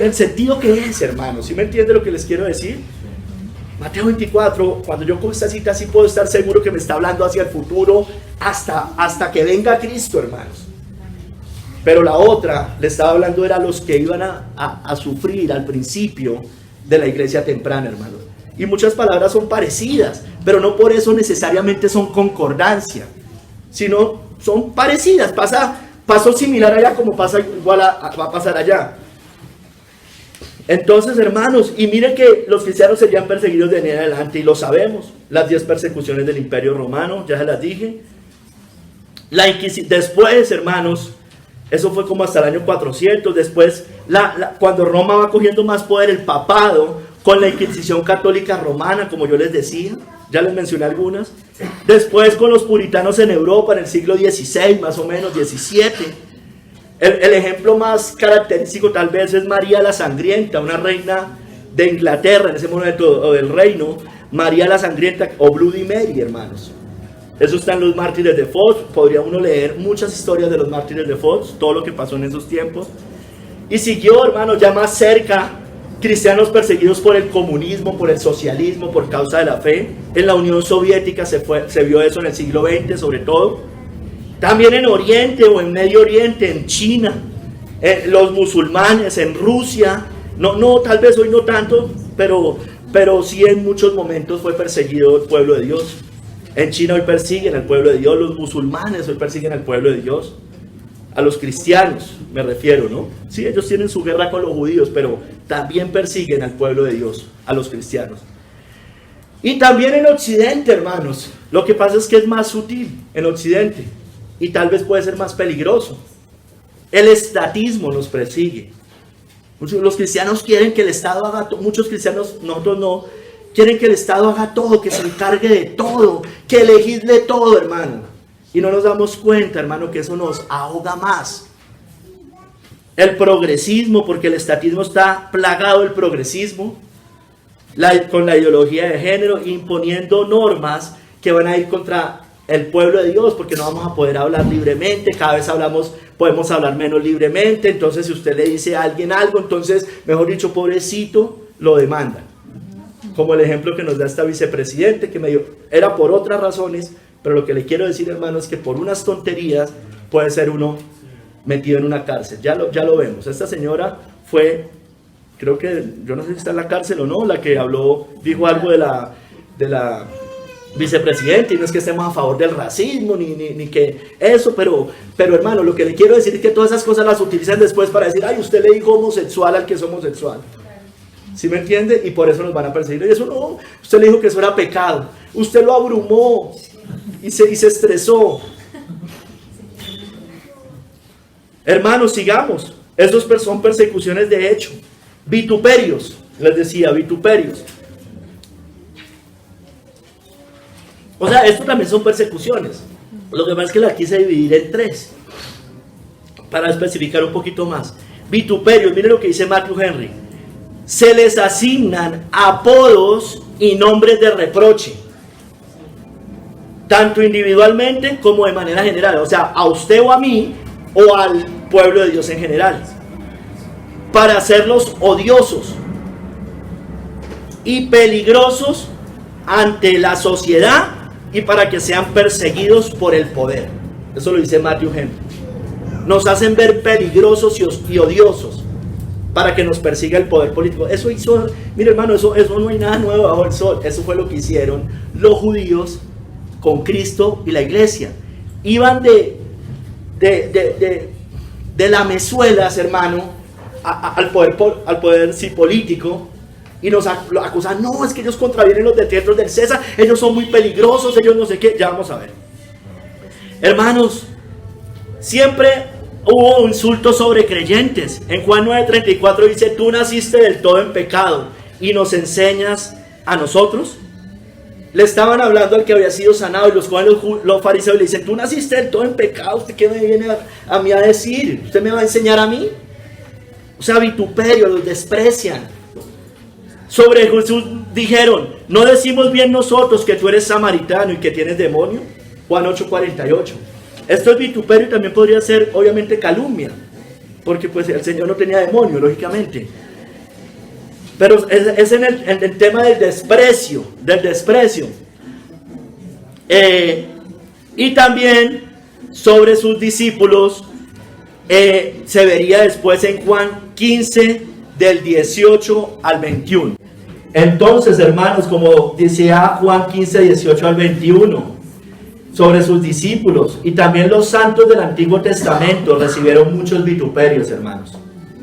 el sentido que es, hermanos. ¿Sí me entiende lo que les quiero decir? Mateo 24, cuando yo con esta cita sí puedo estar seguro que me está hablando hacia el futuro, hasta que venga Cristo, hermanos. Pero la otra, le estaba hablando, era los que iban a sufrir al principio de la iglesia temprana, hermanos. Y muchas palabras son parecidas, pero no por eso necesariamente son concordancia, sino son parecidas. Pasó similar allá como pasa igual va a pasar allá. Entonces, hermanos, y miren que los cristianos serían perseguidos de ahí en adelante, y lo sabemos. Las 10 persecuciones del Imperio Romano, ya se las dije. Después, hermanos, eso fue como hasta el año 400. Después, cuando Roma va cogiendo más poder, el papado, con la Inquisición Católica Romana, como yo les decía, ya les mencioné algunas. Después con los puritanos en Europa en el siglo XVI, más o menos, XVII. El ejemplo más característico tal vez es María la Sangrienta, una reina de Inglaterra en ese momento, o del reino, María la Sangrienta, o Bloody Mary, hermanos. Eso está en los mártires de Fox. Podría uno leer muchas historias de los mártires de Fox, todo lo que pasó en esos tiempos. Y siguió, hermanos, ya más cerca, cristianos perseguidos por el comunismo, por el socialismo, por causa de la fe. En la Unión Soviética se vio eso en el siglo XX sobre todo. También en Oriente o en Medio Oriente, en China, los musulmanes, en Rusia. No, tal vez hoy no tanto, pero sí en muchos momentos fue perseguido el pueblo de Dios. En China hoy persiguen al pueblo de Dios, los musulmanes hoy persiguen al pueblo de Dios. A los cristianos me refiero, ¿no? Sí, ellos tienen su guerra con los judíos, pero también persiguen al pueblo de Dios, a los cristianos. Y también en Occidente, hermanos. Lo que pasa es que es más sutil en Occidente y tal vez puede ser más peligroso. El estatismo nos persigue. Los cristianos quieren que el Estado haga todo. Muchos cristianos, nosotros no, quieren que el Estado haga todo, que se encargue de todo, que legisle todo, hermano. Y no nos damos cuenta, hermano, que eso nos ahoga más. El progresismo, porque el estatismo está plagado del progresismo, con la ideología de género, imponiendo normas que van a ir contra el pueblo de Dios, porque no vamos a poder hablar libremente. Cada vez podemos hablar menos libremente. Entonces, si usted le dice a alguien algo, entonces, mejor dicho, pobrecito, lo demanda. Como el ejemplo que nos da esta vicepresidente, que era por otras razones, pero lo que le quiero decir, hermano, es que por unas tonterías puede ser uno metido en una cárcel. Ya lo vemos. Esta señora fue, creo que, yo no sé si está en la cárcel o no, la que dijo algo de la vicepresidente, y no es que estemos a favor del racismo, ni que eso, pero hermano, lo que le quiero decir es que todas esas cosas las utilizan después para decir, ay, usted le dijo homosexual al que es homosexual. ¿Sí me entiende? Y por eso nos van a perseguir. Y eso no, usted le dijo que eso era pecado. Usted lo abrumó y se estresó. Hermanos, sigamos. Esos son persecuciones de hecho. Vituperios, les decía, vituperios. O sea, esto también son persecuciones. Lo que pasa es que la quise dividir en 3, para especificar un poquito más. Vituperios, miren lo que dice Matthew Henry. Se les asignan apodos y nombres de reproche, tanto individualmente como de manera general. O sea, a usted o a mí, o al pueblo de Dios en general, para hacerlos odiosos y peligrosos ante la sociedad, y para que sean perseguidos por el poder. Eso lo dice Matthew Henry. Nos hacen ver peligrosos y odiosos para que nos persiga el poder político. Eso hizo, mire hermano, eso no hay nada nuevo bajo el sol. Eso fue lo que hicieron los judíos con Cristo y la iglesia. Iban de lamezuelas, hermano, al poder sí, político, y nos acusan, no, es que ellos contravienen los decretos del César, ellos son muy peligrosos, ellos no sé qué. Ya vamos a ver. Hermanos, siempre hubo insultos sobre creyentes. En Juan 9:34 dice, tú naciste del todo en pecado y nos enseñas a nosotros. Le estaban hablando al que había sido sanado, y los fariseos le dicen, tú naciste del todo en pecado, ¿usted qué me viene a mí a decir? ¿Usted me va a enseñar a mí? O sea, vituperio, los desprecian. Sobre Jesús dijeron, ¿no decimos bien nosotros que tú eres samaritano y que tienes demonio? Juan 8:48. Esto es vituperio y también podría ser obviamente calumnia, porque pues el Señor no tenía demonio, lógicamente. Pero es en el tema del desprecio, y también sobre sus discípulos, se vería después en Juan 15, del 18 al 21. Entonces, hermanos, como decía Juan 15, 18 al 21, sobre sus discípulos y también los santos del Antiguo Testamento recibieron muchos vituperios, hermanos.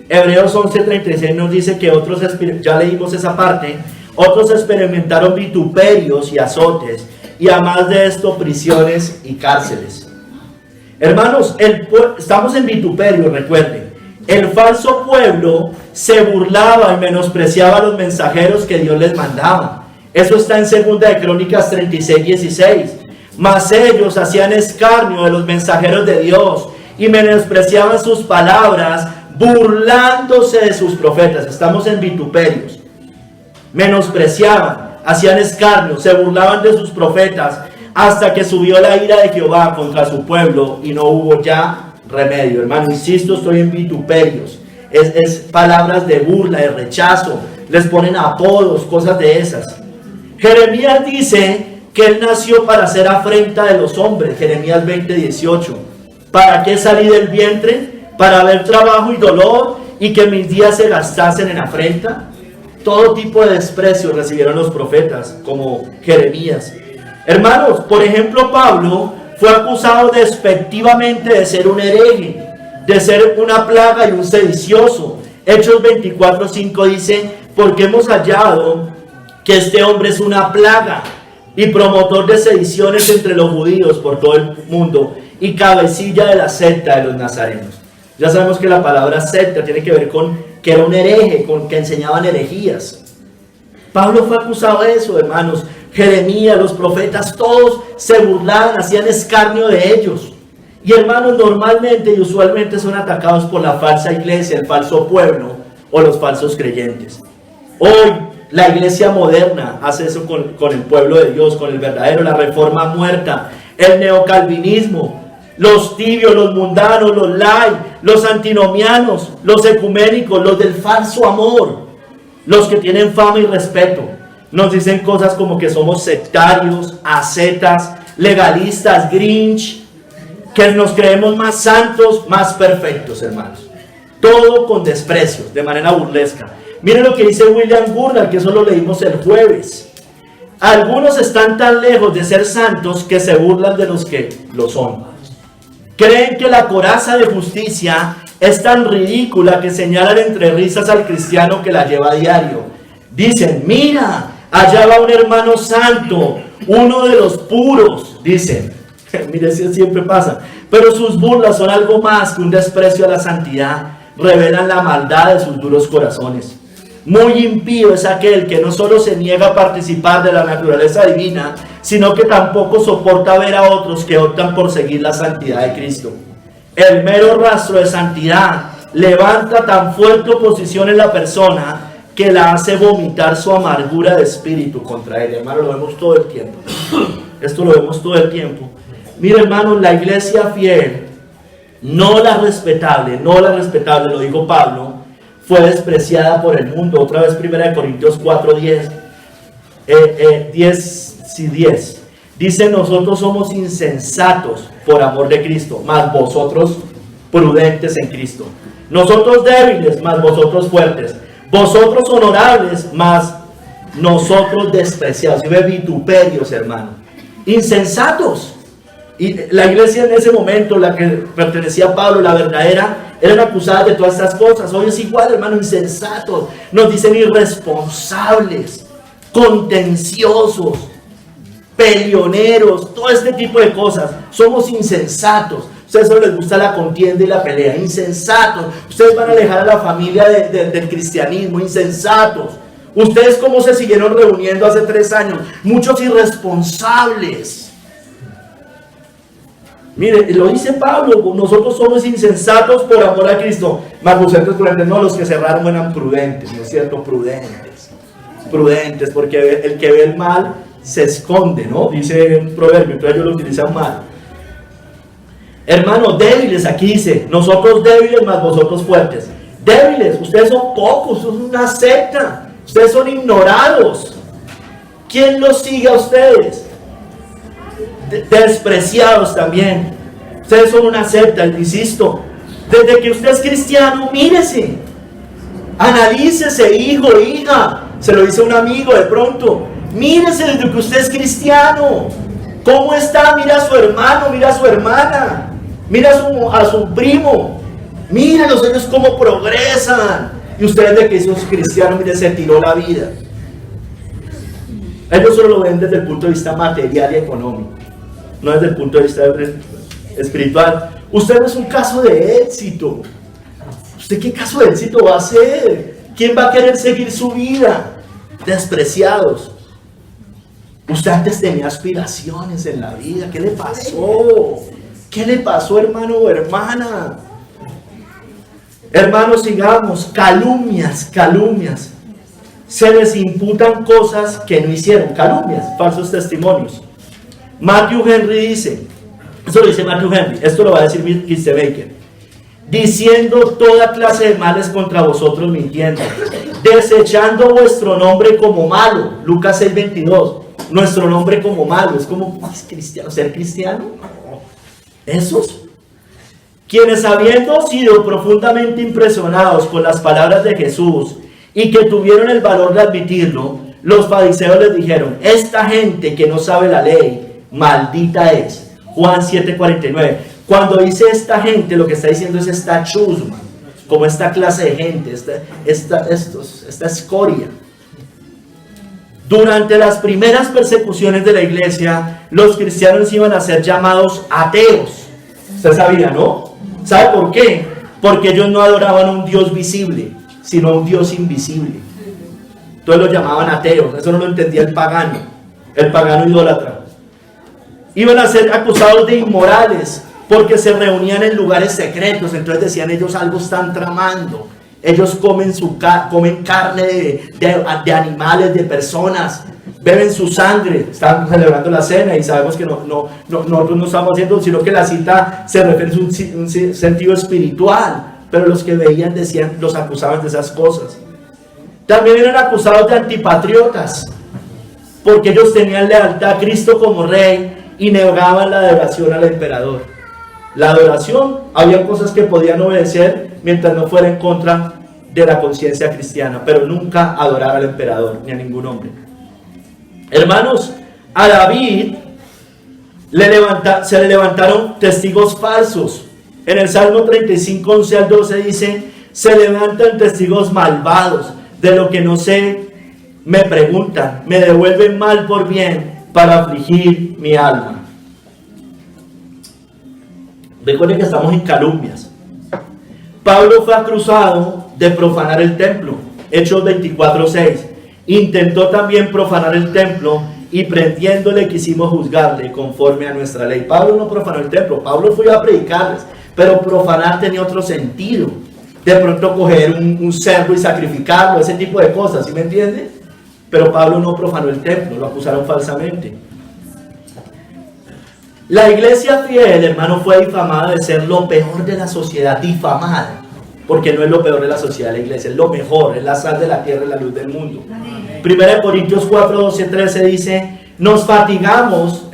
Hebreos 11:36 nos dice que otros, ya leímos esa parte, otros experimentaron vituperios y azotes, y además de esto, prisiones y cárceles. Hermanos, estamos en vituperio, recuerden. El falso pueblo se burlaba y menospreciaba a los mensajeros que Dios les mandaba. Eso está en 2 de Crónicas 36:16. Mas ellos hacían escarnio de los mensajeros de Dios y menospreciaban sus palabras, burlándose de sus profetas. Estamos en vituperios. Menospreciaban, hacían escarnio, se burlaban de sus profetas, hasta que subió la ira de Jehová contra su pueblo y no hubo ya remedio. Hermano, insisto, estoy en vituperios. Es palabras de burla, de rechazo. Les ponen apodos, cosas de esas. Jeremías dice que él nació para hacer afrenta de los hombres. Jeremías 20:18. ¿Para qué salí del vientre? Para ver trabajo y dolor, y que mis días se gastasen en afrenta. Todo tipo de desprecio recibieron los profetas, como Jeremías. Hermanos, por ejemplo, Pablo fue acusado despectivamente de ser un hereje, de ser una plaga y un sedicioso. Hechos 24:5 dice: porque hemos hallado que este hombre es una plaga y promotor de sediciones entre los judíos por todo el mundo, y cabecilla de la secta de los nazarenos. Ya sabemos que la palabra secta tiene que ver con que era un hereje, con que enseñaban herejías. Pablo fue acusado de eso, hermanos. Jeremías, los profetas, todos se burlaban, hacían escarnio de ellos. Y hermanos, normalmente y usualmente son atacados por la falsa iglesia, el falso pueblo o los falsos creyentes. Hoy la iglesia moderna hace eso con el pueblo de Dios, con el verdadero, la reforma muerta, el neocalvinismo, los tibios, los mundanos, los light, los antinomianos, los ecuménicos, los del falso amor, los que tienen fama y respeto. Nos dicen cosas como que somos sectarios, ascetas, legalistas, grinch, que nos creemos más santos, más perfectos, hermanos. Todo con desprecio, de manera burlesca. Miren lo que dice William Gurnall, que eso lo leímos el jueves. Algunos están tan lejos de ser santos que se burlan de los que lo son. Creen que la coraza de justicia es tan ridícula que señalan entre risas al cristiano que la lleva a diario. Dicen: mira, allá va un hermano santo, uno de los puros, dicen. Mire, eso siempre pasa. Pero sus burlas son algo más que un desprecio a la santidad. Revelan la maldad de sus duros corazones. Muy impío es aquel que no solo se niega a participar de la naturaleza divina, sino que tampoco soporta ver a otros que optan por seguir la santidad de Cristo. El mero rastro de santidad levanta tan fuerte oposición en la persona que la hace vomitar su amargura de espíritu contra él. Hermano, lo vemos todo el tiempo. Esto lo vemos todo el tiempo. Mire, hermano, la iglesia fiel, no la respetable, lo dijo Pablo, fue despreciada por el mundo. Otra vez 1 Corintios 4:10. 10. Dice: nosotros somos insensatos por amor de Cristo, mas vosotros prudentes en Cristo. Nosotros débiles, mas vosotros fuertes. Vosotros honorables, mas nosotros despreciados. Y ve vituperios, hermano. Insensatos. Y la iglesia en ese momento, la que pertenecía a Pablo, la verdadera, eran acusadas de todas estas cosas. Hoy es igual, hermano, insensatos. Nos dicen irresponsables, contenciosos, peleoneros, todo este tipo de cosas. Somos insensatos. A ustedes solo les gusta la contienda y la pelea. Insensatos. Ustedes van a alejar a la familia del cristianismo. Insensatos. Ustedes cómo se siguieron reuniendo hace 3 años. Muchos irresponsables. Mire, lo dice Pablo: nosotros somos insensatos por amor a Cristo, mas vosotros prudentes. No, los que cerraron eran prudentes, ¿no es cierto? Prudentes. prudentes, porque el que ve el mal se esconde, ¿no? Dice un proverbio, entonces ellos lo utilizan mal. Hermanos, débiles, aquí dice, nosotros débiles más vosotros fuertes. Débiles, ustedes son pocos, son una secta, ustedes son ignorados. ¿Quién los sigue a ustedes? Despreciados también. Ustedes son una secta, insisto. Desde que usted es cristiano, mírese, analícese, hijo, hija. Se lo dice un amigo de pronto. Mírese desde que usted es cristiano. ¿Cómo está? Mira a su hermano, mira a su hermana, mira a su primo. Mírenlos ellos cómo progresan. Y ustedes de que son cristianos, mire, se tiró la vida. Ellos solo lo ven desde el punto de vista material y económico, no desde el punto de vista espiritual. Usted no es un caso de éxito. ¿Usted qué caso de éxito va a ser? ¿Quién va a querer seguir su vida? Despreciados. Usted antes tenía aspiraciones en la vida. ¿Qué le pasó? ¿Qué le pasó, hermano o hermana? Hermanos, sigamos. Calumnias. Se les imputan cosas que no hicieron. Calumnias, falsos testimonios. Matthew Henry dice, eso lo dice Matthew Henry, esto lo va a decir Mr. Baker, diciendo toda clase de males contra vosotros mintiendo, desechando vuestro nombre como malo. Lucas 6:22, nuestro nombre como malo. Es como, ¿es cristiano? ¿Ser cristiano? Esos quienes, habiendo sido profundamente impresionados por las palabras de Jesús y que tuvieron el valor de admitirlo, los fariseos les dijeron, esta gente que no sabe la ley, maldita es. Juan 7:49. Cuando dice esta gente, lo que está diciendo es esta chusma, como esta clase de gente, esta escoria. Durante las primeras persecuciones de la iglesia, los cristianos iban a ser llamados ateos. Usted sabía, ¿no? ¿Sabe por qué? Porque ellos no adoraban a un Dios visible, sino a un Dios invisible. Entonces los llamaban ateos. Eso no lo entendía el pagano idólatra. Iban a ser acusados de inmorales porque se reunían en lugares secretos. Entonces decían ellos, algo están tramando. Ellos comen carne de animales, de personas, beben su sangre. Están celebrando la cena y sabemos que nosotros no estamos haciendo, sino que la cita se refiere a un sentido espiritual. Pero los que veían decían, los acusaban de esas cosas. También eran acusados de antipatriotas, porque ellos tenían lealtad a Cristo como rey y negaban la adoración al emperador. La adoración, había cosas que podían obedecer mientras no fuera en contra de la conciencia cristiana, pero nunca adorar al emperador ni a ningún hombre. Hermanos, a David se le levantaron testigos falsos. En el Salmo 35, 11 al 12 dice, se levantan testigos malvados, de lo que no sé me preguntan, me devuelven mal por bien para afligir mi alma. Recuerden que estamos en calumnias. Pablo fue acusado de profanar el templo. Hechos 24:6. Intentó también profanar el templo y prendiéndole quisimos juzgarle conforme a nuestra ley. Pablo no profanó el templo, Pablo fue a predicarles, pero profanar tenía otro sentido. De pronto coger un cerdo y sacrificarlo, ese tipo de cosas, ¿sí me entiende? Pero Pablo no profanó el templo, lo acusaron falsamente. La iglesia fiel, hermano, fue difamada de ser lo peor de la sociedad, difamada, porque no es lo peor de la sociedad de la iglesia, es lo mejor, es la sal de la tierra y la luz del mundo. 1 Corintios 4, 12, 13 dice, nos fatigamos,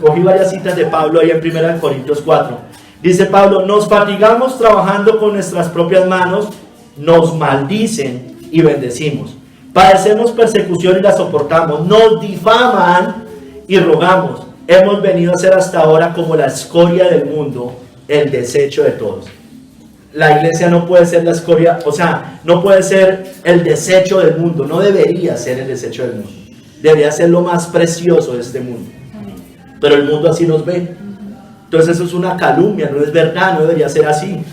cogí varias citas de Pablo ahí en 1 Corintios 4, dice Pablo, nos fatigamos trabajando con nuestras propias manos, nos maldicen y bendecimos, padecemos persecución y la soportamos, nos difaman y rogamos. Hemos venido a ser hasta ahora como la escoria del mundo, el desecho de todos. La iglesia no puede ser la escoria, o sea, no puede ser el desecho del mundo, no debería ser el desecho del mundo. Debería ser lo más precioso de este mundo. Pero el mundo así nos ve. Entonces eso es una calumnia, no es verdad, no debería ser así.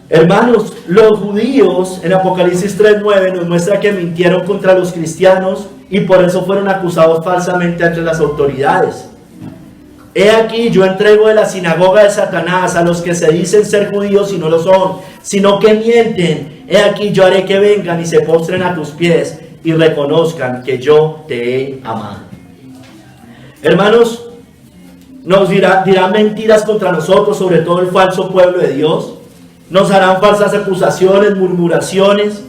Hermanos, los judíos en Apocalipsis 3:9 nos muestra que mintieron contra los cristianos y por eso fueron acusados falsamente ante las autoridades. He aquí, yo entrego de la sinagoga de Satanás a los que se dicen ser judíos y no lo son, sino que mienten. He aquí, yo haré que vengan y se postren a tus pies y reconozcan que yo te he amado. Hermanos, nos dirán mentiras contra nosotros, sobre todo el falso pueblo de Dios. Nos harán falsas acusaciones, murmuraciones.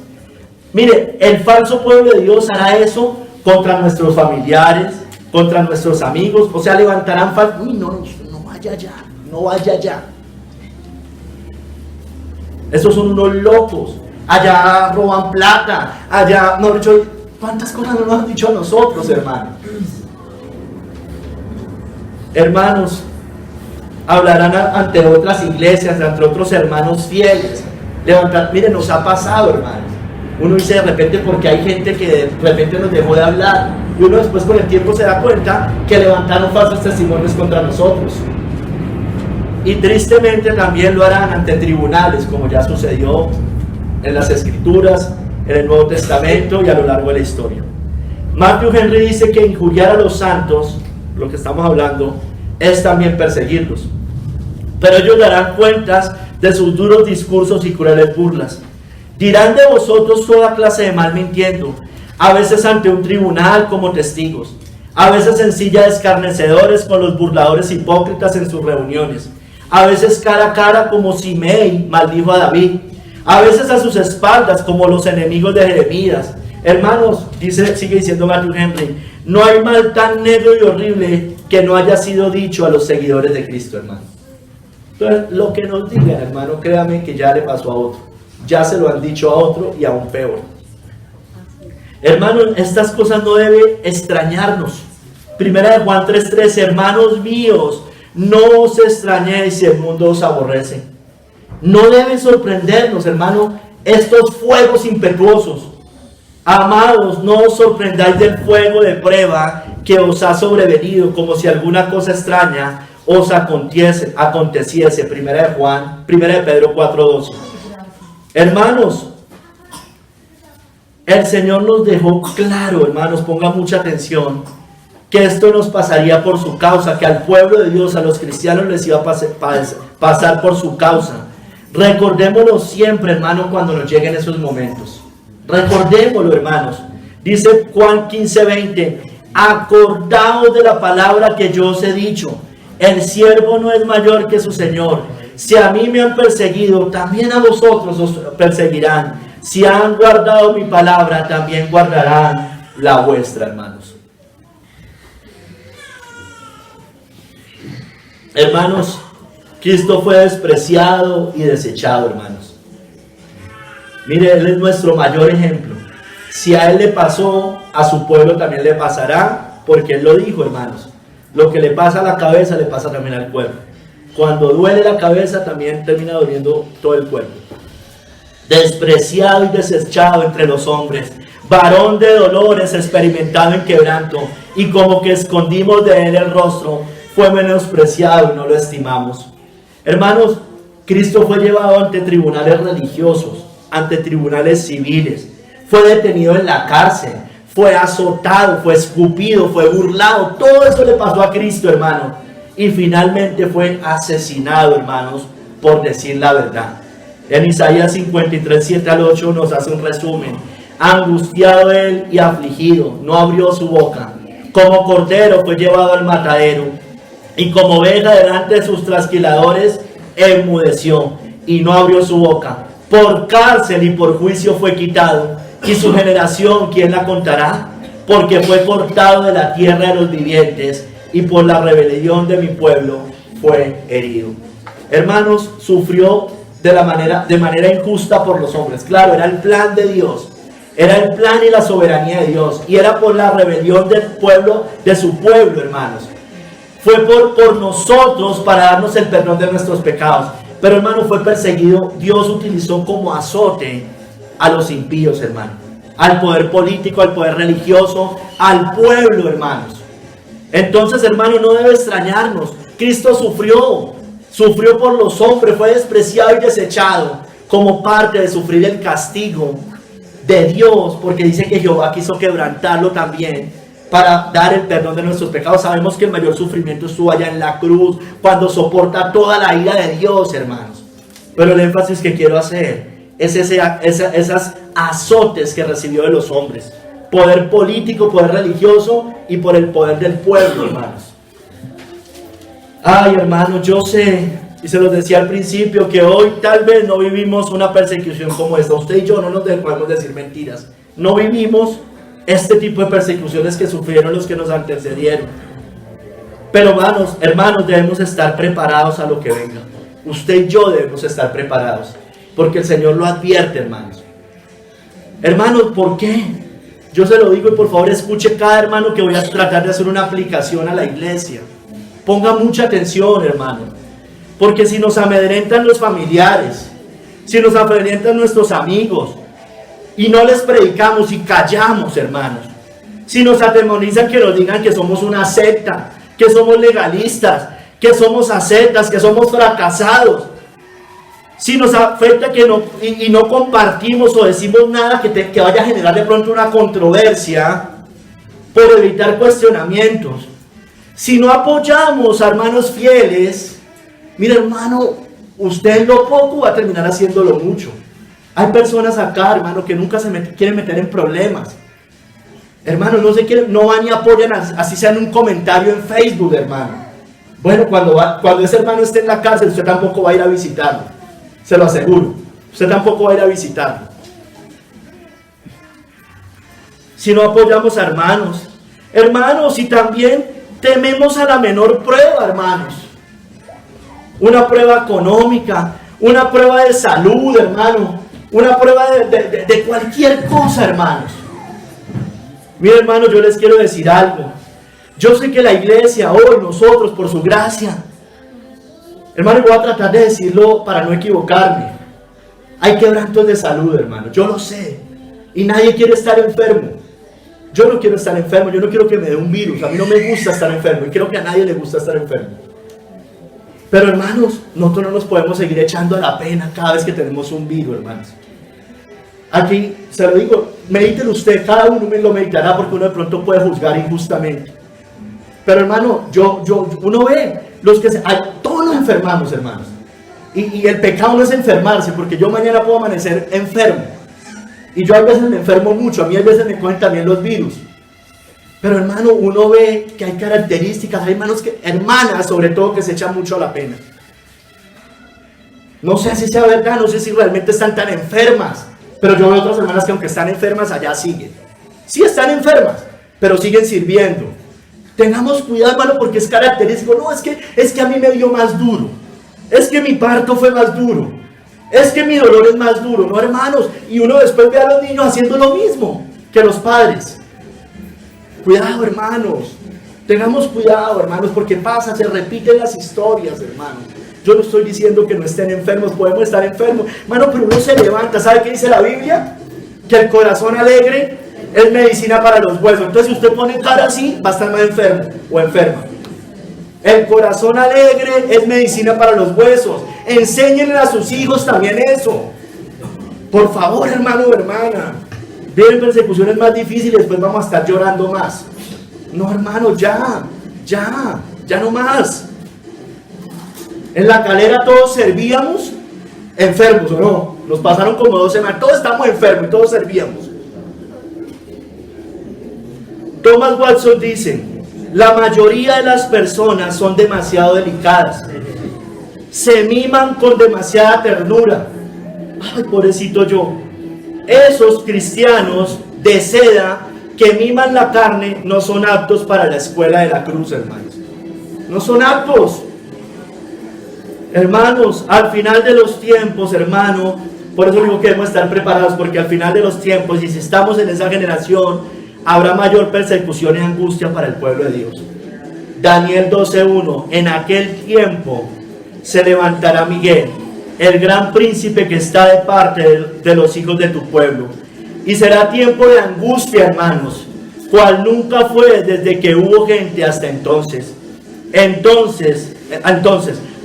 Mire, el falso pueblo de Dios hará eso contra nuestros familiares, contra nuestros amigos. O sea, levantarán falsas. Uy, no vaya allá, no vaya allá. Esos son unos locos. Allá roban plata, allá, no, dicho, ¿cuántas cosas nos han dicho a nosotros, hermanos? Hermanos, hablarán ante otras iglesias, ante otros hermanos fieles. Miren, nos ha pasado, hermanos. Uno dice de repente porque hay gente que de repente nos dejó de hablar, y uno después con el tiempo se da cuenta que levantaron falsos testimonios contra nosotros. Y tristemente también lo harán ante tribunales, como ya sucedió en las Escrituras, en el Nuevo Testamento y a lo largo de la historia. Matthew Henry dice que injuriar a los santos, lo que estamos hablando, es también perseguirlos. Pero ellos darán cuentas de sus duros discursos y crueles burlas. Dirán de vosotros toda clase de mal mintiendo, a veces ante un tribunal como testigos, a veces en silla de escarnecedores con los burladores hipócritas en sus reuniones, a veces cara a cara como Simei maldijo a David, a veces a sus espaldas como los enemigos de Jeremías. Hermanos, sigue diciendo Matthew Henry, no hay mal tan negro y horrible que no haya sido dicho a los seguidores de Cristo, hermano. Entonces, lo que nos digan, hermano, créame que ya le pasó a otro, ya se lo han dicho a otro y aún peor. Hermanos, estas cosas no deben extrañarnos. Primera de Juan 3:13, hermanos míos, no os extrañéis si el mundo os aborrece. No debe sorprendernos, hermano, estos fuegos impetuosos. Amados, no os sorprendáis del fuego de prueba que os ha sobrevenido, como si alguna cosa extraña os aconteciese. Primera de Pedro 4:12. Hermanos, el Señor nos dejó claro, hermanos, pongan mucha atención, que esto nos pasaría por su causa, que al pueblo de Dios, a los cristianos les iba a pasar por su causa. Recordémoslo siempre, hermano, cuando nos lleguen esos momentos. Recordémoslo, hermanos. Dice Juan 15:20, acordaos de la palabra que yo os he dicho, el siervo no es mayor que su Señor. Si a mí me han perseguido, también a vosotros os perseguirán. Si han guardado mi palabra, también guardarán la vuestra, hermanos. Hermanos, Cristo fue despreciado y desechado, hermanos. Mire, Él es nuestro mayor ejemplo. Si a Él le pasó, a su pueblo también le pasará, porque Él lo dijo, hermanos. Lo que le pasa a la cabeza, le pasa también al cuerpo. Cuando duele la cabeza, también termina doliendo todo el cuerpo. Despreciado y desechado entre los hombres, varón de dolores, experimentado en quebranto, y como que escondimos de Él el rostro, fue menospreciado y no lo estimamos. Hermanos, Cristo fue llevado ante tribunales religiosos, ante tribunales civiles, fue detenido en la cárcel, fue azotado, fue escupido, fue burlado. Todo eso le pasó a Cristo, hermano, y finalmente fue asesinado, hermanos, por decir la verdad. En Isaías 53, 7 al 8 nos hace un resumen. Angustiado él y afligido, no abrió su boca. Como cordero fue llevado al matadero, y como oveja delante de sus trasquiladores, enmudeció y no abrió su boca. Por cárcel y por juicio fue quitado, y su generación, ¿quién la contará? Porque fue cortado de la tierra de los vivientes, y por la rebelión de mi pueblo fue herido. Hermanos, sufrió de manera injusta por los hombres. Claro, era el plan de Dios, era el plan y la soberanía de Dios, y era por la rebelión del pueblo, de su pueblo, hermanos. Fue por nosotros para darnos el perdón de nuestros pecados. Pero, hermano, fue perseguido. Dios utilizó como azote a los impíos, hermano, al poder político, al poder religioso, al pueblo, hermanos. Entonces, hermano, no debe extrañarnos. Cristo sufrió por los hombres, fue despreciado y desechado como parte de sufrir el castigo de Dios, porque dice que Jehová quiso quebrantarlo también para dar el perdón de nuestros pecados. Sabemos que el mayor sufrimiento estuvo allá en la cruz, cuando soporta toda la ira de Dios, hermanos. Pero el énfasis que quiero hacer es esas azotes que recibió de los hombres. poder político, poder religioso y por el poder del pueblo, hermanos. Ay, hermanos, yo sé, y se los decía al principio, que hoy tal vez no vivimos una persecución como esta. Usted y yo no nos podemos decir mentiras. No vivimos este tipo de persecuciones que sufrieron los que nos antecedieron. Pero hermanos, debemos estar preparados a lo que venga. Usted y yo debemos estar preparados, porque el Señor lo advierte, hermanos. Hermanos, ¿por qué? Yo se lo digo y por favor escuche cada hermano que voy a tratar de hacer una aplicación a la iglesia. Ponga mucha atención, hermano, porque si nos amedrentan los familiares, si nos amedrentan nuestros amigos y no les predicamos y callamos, hermanos, si nos atemorizan que nos digan que somos una secta, que somos legalistas, que somos ascetas, que somos fracasados, si nos afecta que no compartimos o decimos nada que vaya a generar de pronto una controversia por evitar cuestionamientos, si no apoyamos a hermanos fieles, mire hermano, usted lo poco va a terminar haciéndolo mucho. Hay personas acá, hermano, que nunca quieren meter en problemas. Hermanos, no van y apoyan, así sea en un comentario en Facebook, hermano. Bueno, cuando ese hermano esté en la cárcel, usted tampoco va a ir a visitarlo. Se lo aseguro. Usted tampoco va a ir a visitarlo. Si no apoyamos a hermanos, y también tememos a la menor prueba, hermanos. Una prueba económica, una prueba de salud, hermano. Una prueba de cualquier cosa, hermanos. Mire, hermano, yo les quiero decir algo. Yo sé que la iglesia hoy, nosotros, por su gracia, hermano, voy a tratar de decirlo para no equivocarme. Hay quebrantos de salud, hermano. Yo lo sé. Y nadie quiere estar enfermo. Yo no quiero estar enfermo. Yo no quiero que me dé un virus. A mí no me gusta estar enfermo. Y creo que a nadie le gusta estar enfermo. Pero, hermanos, nosotros no nos podemos seguir echando a la pena cada vez que tenemos un virus, hermanos. Aquí, se lo digo, medítelo usted, cada uno me lo meditará porque uno de pronto puede juzgar injustamente. Pero hermano, uno ve, todos nos enfermamos, hermanos. Y el pecado no es enfermarse, porque yo mañana puedo amanecer enfermo. Y yo a veces me enfermo mucho, a mí a veces me cogen también los virus. Pero hermano, uno ve que hay características, hay hermanas sobre todo que se echan mucho a la pena. No sé si sea verdad, no sé si realmente están tan enfermas. Pero yo veo otras hermanas que aunque están enfermas, allá siguen. Sí están enfermas, pero siguen sirviendo. Tengamos cuidado, hermano, porque es característico. No, es que a mí me dio más duro. Es que mi parto fue más duro. Es que mi dolor es más duro. No, hermanos. Y uno después ve a los niños haciendo lo mismo que los padres. Cuidado, hermanos. Tengamos cuidado, hermanos, porque se repiten las historias, hermanos. Yo no estoy diciendo que no estén enfermos, podemos estar enfermos, hermano, pero uno se levanta. ¿Sabe qué dice la Biblia? Que el corazón alegre es medicina para los huesos. Entonces, si usted pone cara así, va a estar más enfermo o enferma. El corazón alegre es medicina para los huesos. Enséñenle a sus hijos también eso. Por favor, hermano o hermana. Vienen persecuciones más difíciles, después vamos a estar llorando más. No, hermano, ya no más. En la Calera todos servíamos enfermos, ¿o no? Nos pasaron como 2 semanas, todos estamos enfermos y todos servíamos. Thomas Watson dice: la mayoría de las personas son demasiado delicadas, se miman con demasiada ternura. Ay, pobrecito yo. Esos cristianos de seda que miman la carne no son aptos para la escuela de la cruz, hermanos. No son aptos. Hermanos, al final de los tiempos, hermano, por eso digo que debemos estar preparados, porque al final de los tiempos, y si estamos en esa generación, habrá mayor persecución y angustia para el pueblo de Dios. Daniel 12:1: en aquel tiempo se levantará Miguel, el gran príncipe que está de parte de los hijos de tu pueblo, y será tiempo de angustia, hermanos, cual nunca fue desde que hubo gente hasta entonces.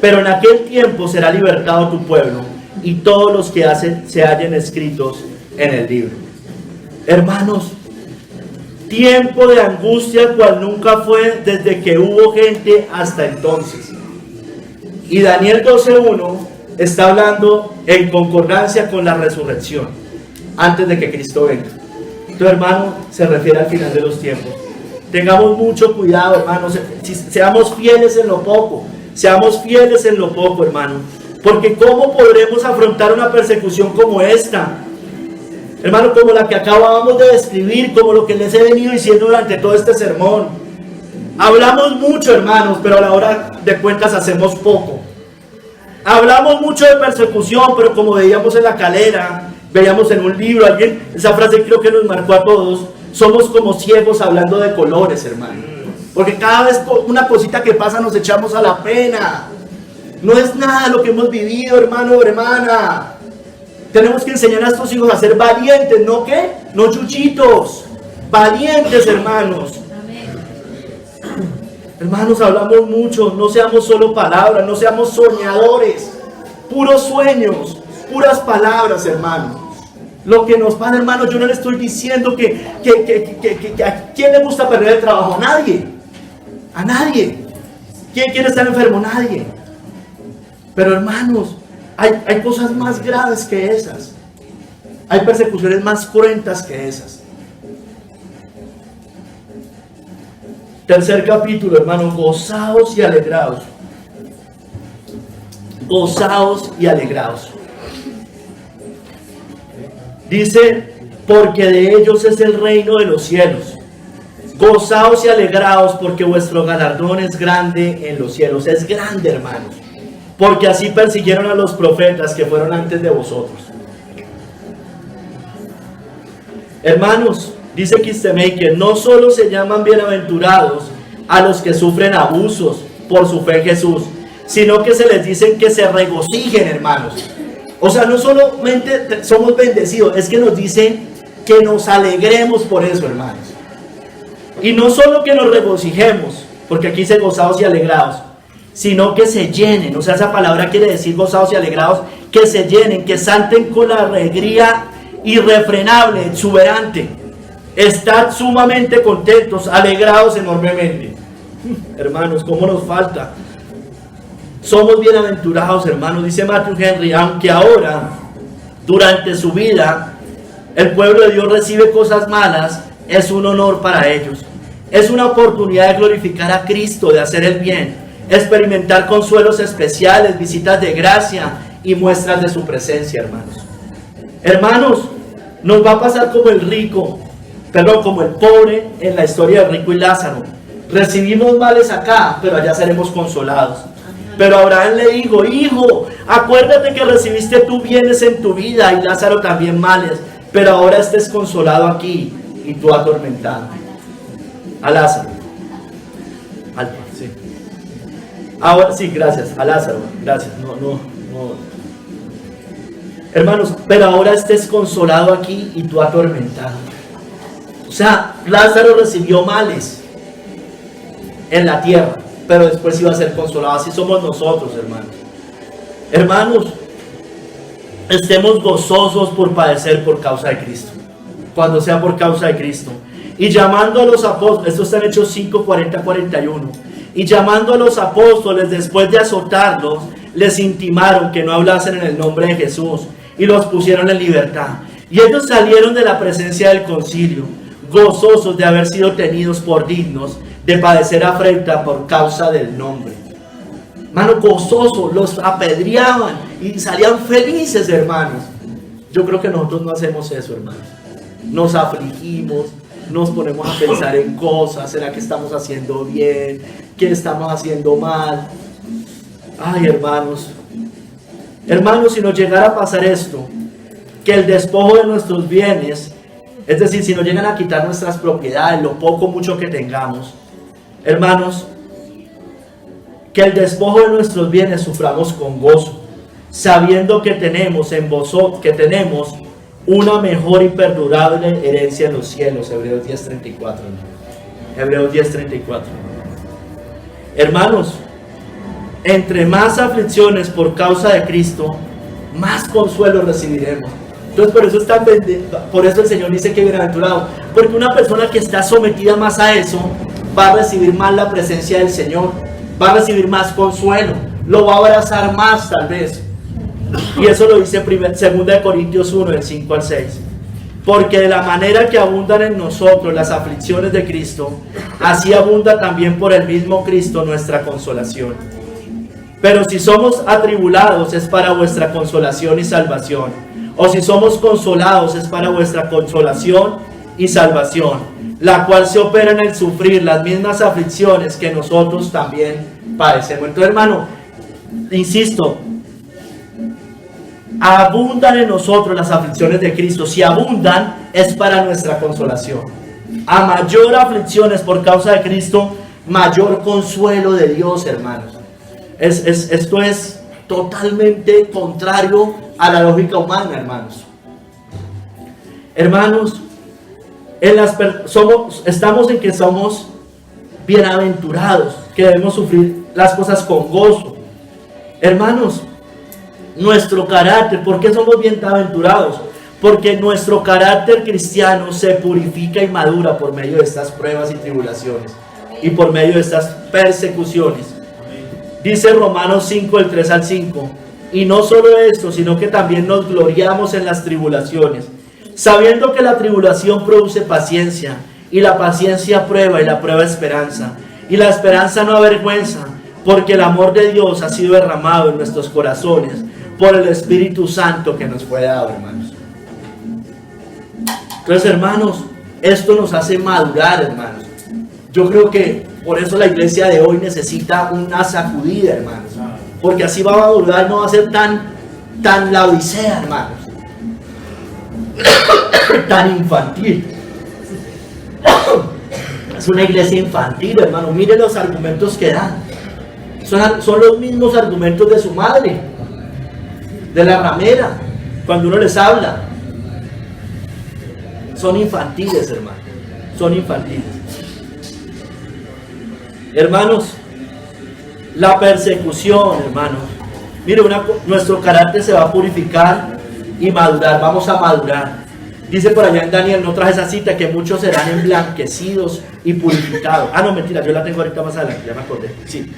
Pero en aquel tiempo será libertado tu pueblo y todos los que se hallen escritos en el libro. Hermanos, tiempo de angustia cual nunca fue desde que hubo gente hasta entonces. Y Daniel 12:1 está hablando en concordancia con la resurrección, antes de que Cristo venga. Tu hermano se refiere al final de los tiempos. Tengamos mucho cuidado, hermanos. Seamos fieles en lo poco. Seamos fieles en lo poco, hermano. Porque ¿cómo podremos afrontar una persecución como esta? Hermano, como la que acabamos de describir, como lo que les he venido diciendo durante todo este sermón. Hablamos mucho, hermanos, pero a la hora de cuentas hacemos poco. Hablamos mucho de persecución, pero como veíamos en la calera, veíamos en un libro, esa frase creo que nos marcó a todos. Somos como ciegos hablando de colores, hermano. Porque cada vez una cosita que pasa nos echamos a la pena. No es nada lo que hemos vivido, hermano o hermana. Tenemos que enseñar a estos hijos a ser valientes, ¿no qué? No chuchitos. Valientes, hermanos. Hermanos, hablamos mucho. No seamos solo palabras, no seamos soñadores. Puros sueños, puras palabras, hermano. Lo que nos pasa, hermano, yo no le estoy diciendo que a quién le gusta perder el trabajo. A nadie. A nadie. ¿Quién quiere estar enfermo? Nadie. Pero, hermanos, hay cosas más graves que esas. Hay persecuciones más cruentas que esas. Tercer capítulo, hermano. Gozaos y alegraos. Gozaos y alegraos. Dice, porque de ellos es el reino de los cielos. Gozaos y alegraos, porque vuestro galardón es grande en los cielos. Es grande, hermanos. Porque así persiguieron a los profetas que fueron antes de vosotros. Hermanos, dice Kistemaker, no solo se llaman bienaventurados a los que sufren abusos por su fe en Jesús, sino que se les dicen que se regocijen, hermanos. O sea, no solamente somos bendecidos, es que nos dicen que nos alegremos por eso, hermanos. Y no solo que nos regocijemos, porque aquí dice gozados y alegrados, sino que se llenen. O sea, esa palabra quiere decir gozados y alegrados, que se llenen, que salten con la alegría irrefrenable, exuberante. Estad sumamente contentos, alegrados enormemente. Hermanos, ¿cómo nos falta? Somos bienaventurados, hermanos, dice Matthew Henry, aunque ahora, durante su vida, el pueblo de Dios recibe cosas malas, es un honor para ellos. Es una oportunidad de glorificar a Cristo, de hacer el bien, experimentar consuelos especiales, visitas de gracia y muestras de su presencia, hermanos. Hermanos, nos va a pasar como el pobre en la historia de rico y Lázaro. Recibimos males acá, pero allá seremos consolados. Pero Abraham le dijo, hijo, acuérdate que recibiste tú bienes en tu vida y Lázaro también males, pero ahora estés consolado aquí y tú atormentado. A Lázaro. Sí. Ahora sí, gracias. A Lázaro, gracias. No. Hermanos, pero ahora estés consolado aquí y tú atormentado. O sea, Lázaro recibió males en la tierra, pero después iba a ser consolado. Así somos nosotros, hermanos. Hermanos, estemos gozosos por padecer por causa de Cristo, cuando sea por causa de Cristo. Y llamando a los apóstoles, esto está en Hechos 5, 40, 41. Y llamando a los apóstoles, después de azotarlos, les intimaron que no hablasen en el nombre de Jesús, y los pusieron en libertad. Y ellos salieron de la presencia del concilio, gozosos de haber sido tenidos por dignos de padecer afrenta por causa del nombre. Hermano, gozosos, los apedreaban y salían felices, hermanos. Yo creo que nosotros no hacemos eso, hermanos. Nos afligimos, nos ponemos a pensar en cosas. ¿Será que estamos haciendo bien? ¿Qué estamos haciendo mal? Ay, hermanos. Hermanos, si nos llegara a pasar esto, que el despojo de nuestros bienes, es decir, si nos llegan a quitar nuestras propiedades, lo poco mucho que tengamos, hermanos, que el despojo de nuestros bienes suframos con gozo, sabiendo que tenemos en vosotros, que tenemos una mejor y perdurable herencia en los cielos. Hebreos 10:34. Hebreos 10:34. Hermanos, entre más aflicciones por causa de Cristo, más consuelo recibiremos. Entonces por eso el Señor dice que bienaventurado, porque una persona que está sometida más a eso va a recibir más la presencia del Señor, va a recibir más consuelo, lo va a abrazar más tal vez. Y eso lo dice 2 Corintios 1, del 5 al 6. Porque de la manera que abundan en nosotros las aflicciones de Cristo, así abunda también por el mismo Cristo nuestra consolación. Pero si somos atribulados es para vuestra consolación y salvación. O si somos consolados es para vuestra consolación y salvación, la cual se opera en el sufrir las mismas aflicciones que nosotros también padecemos. Entonces, hermano, insisto, abundan en nosotros las aflicciones de Cristo. Si abundan es para nuestra consolación. A mayor aflicciones por causa de Cristo, mayor consuelo de Dios, hermanos. Esto es totalmente contrario a la lógica humana, hermanos. Hermanos, estamos en que somos bienaventurados, que debemos sufrir las cosas con gozo. Hermanos, nuestro carácter, ¿por qué somos bienaventurados? Porque nuestro carácter cristiano se purifica y madura por medio de estas pruebas y tribulaciones y por medio de estas persecuciones. Dice Romanos 5, del 3 al 5, y no solo esto, sino que también nos gloriamos en las tribulaciones, sabiendo que la tribulación produce paciencia, y la paciencia prueba, y la prueba esperanza, y la esperanza no avergüenza, porque el amor de Dios ha sido derramado en nuestros corazones por el Espíritu Santo que nos fue dado, hermanos. Entonces, hermanos, esto nos hace madurar, hermanos. Yo creo que por eso la iglesia de hoy necesita una sacudida, hermanos, porque así va a madurar, no va a ser tan la odisea, hermanos, tan infantil. Es una iglesia infantil, hermano. Miren los argumentos que dan. Son los mismos argumentos de su madre, de la ramera, cuando uno les habla. Son infantiles, hermano. Son infantiles. Hermanos, la persecución, hermanos. Mire, nuestro carácter se va a purificar y madurar. Vamos a madurar. Dice por allá en Daniel, no traje esa cita, que muchos serán emblanquecidos y purificados. Ah, no, mentira, yo la tengo ahorita más adelante, ya me acordé. Sí.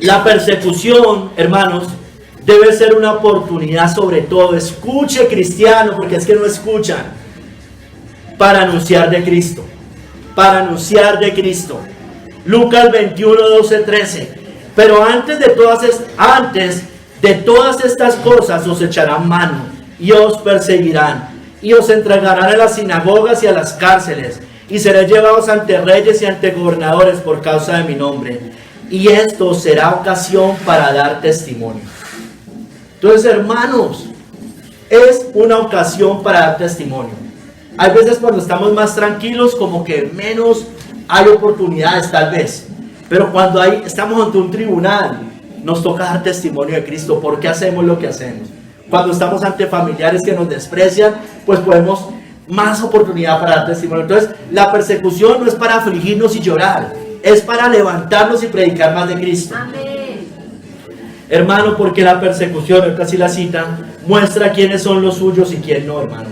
La persecución, hermanos, debe ser una oportunidad sobre todo. Escuche, cristiano, porque es que no escuchan. Para anunciar de Cristo. Para anunciar de Cristo. Lucas 21, 12, 13. Pero antes de todas estas cosas os echarán mano y os perseguirán y os entregarán a las sinagogas y a las cárceles y seréis llevados ante reyes y ante gobernadores por causa de mi nombre, y esto será ocasión para dar testimonio. Entonces, hermanos, es una ocasión para dar testimonio. Hay veces cuando estamos más tranquilos, como que menos hay oportunidades tal vez, pero cuando estamos ante un tribunal, nos toca dar testimonio de Cristo. ¿Por qué hacemos lo que hacemos? Cuando estamos ante familiares que nos desprecian, pues podemos más oportunidad para dar testimonio. Entonces, la persecución no es para afligirnos y llorar, es para levantarnos y predicar más de Cristo. Amén. Hermano, porque la persecución, ahorita sí la cita, muestra quiénes son los suyos y quién no, hermano.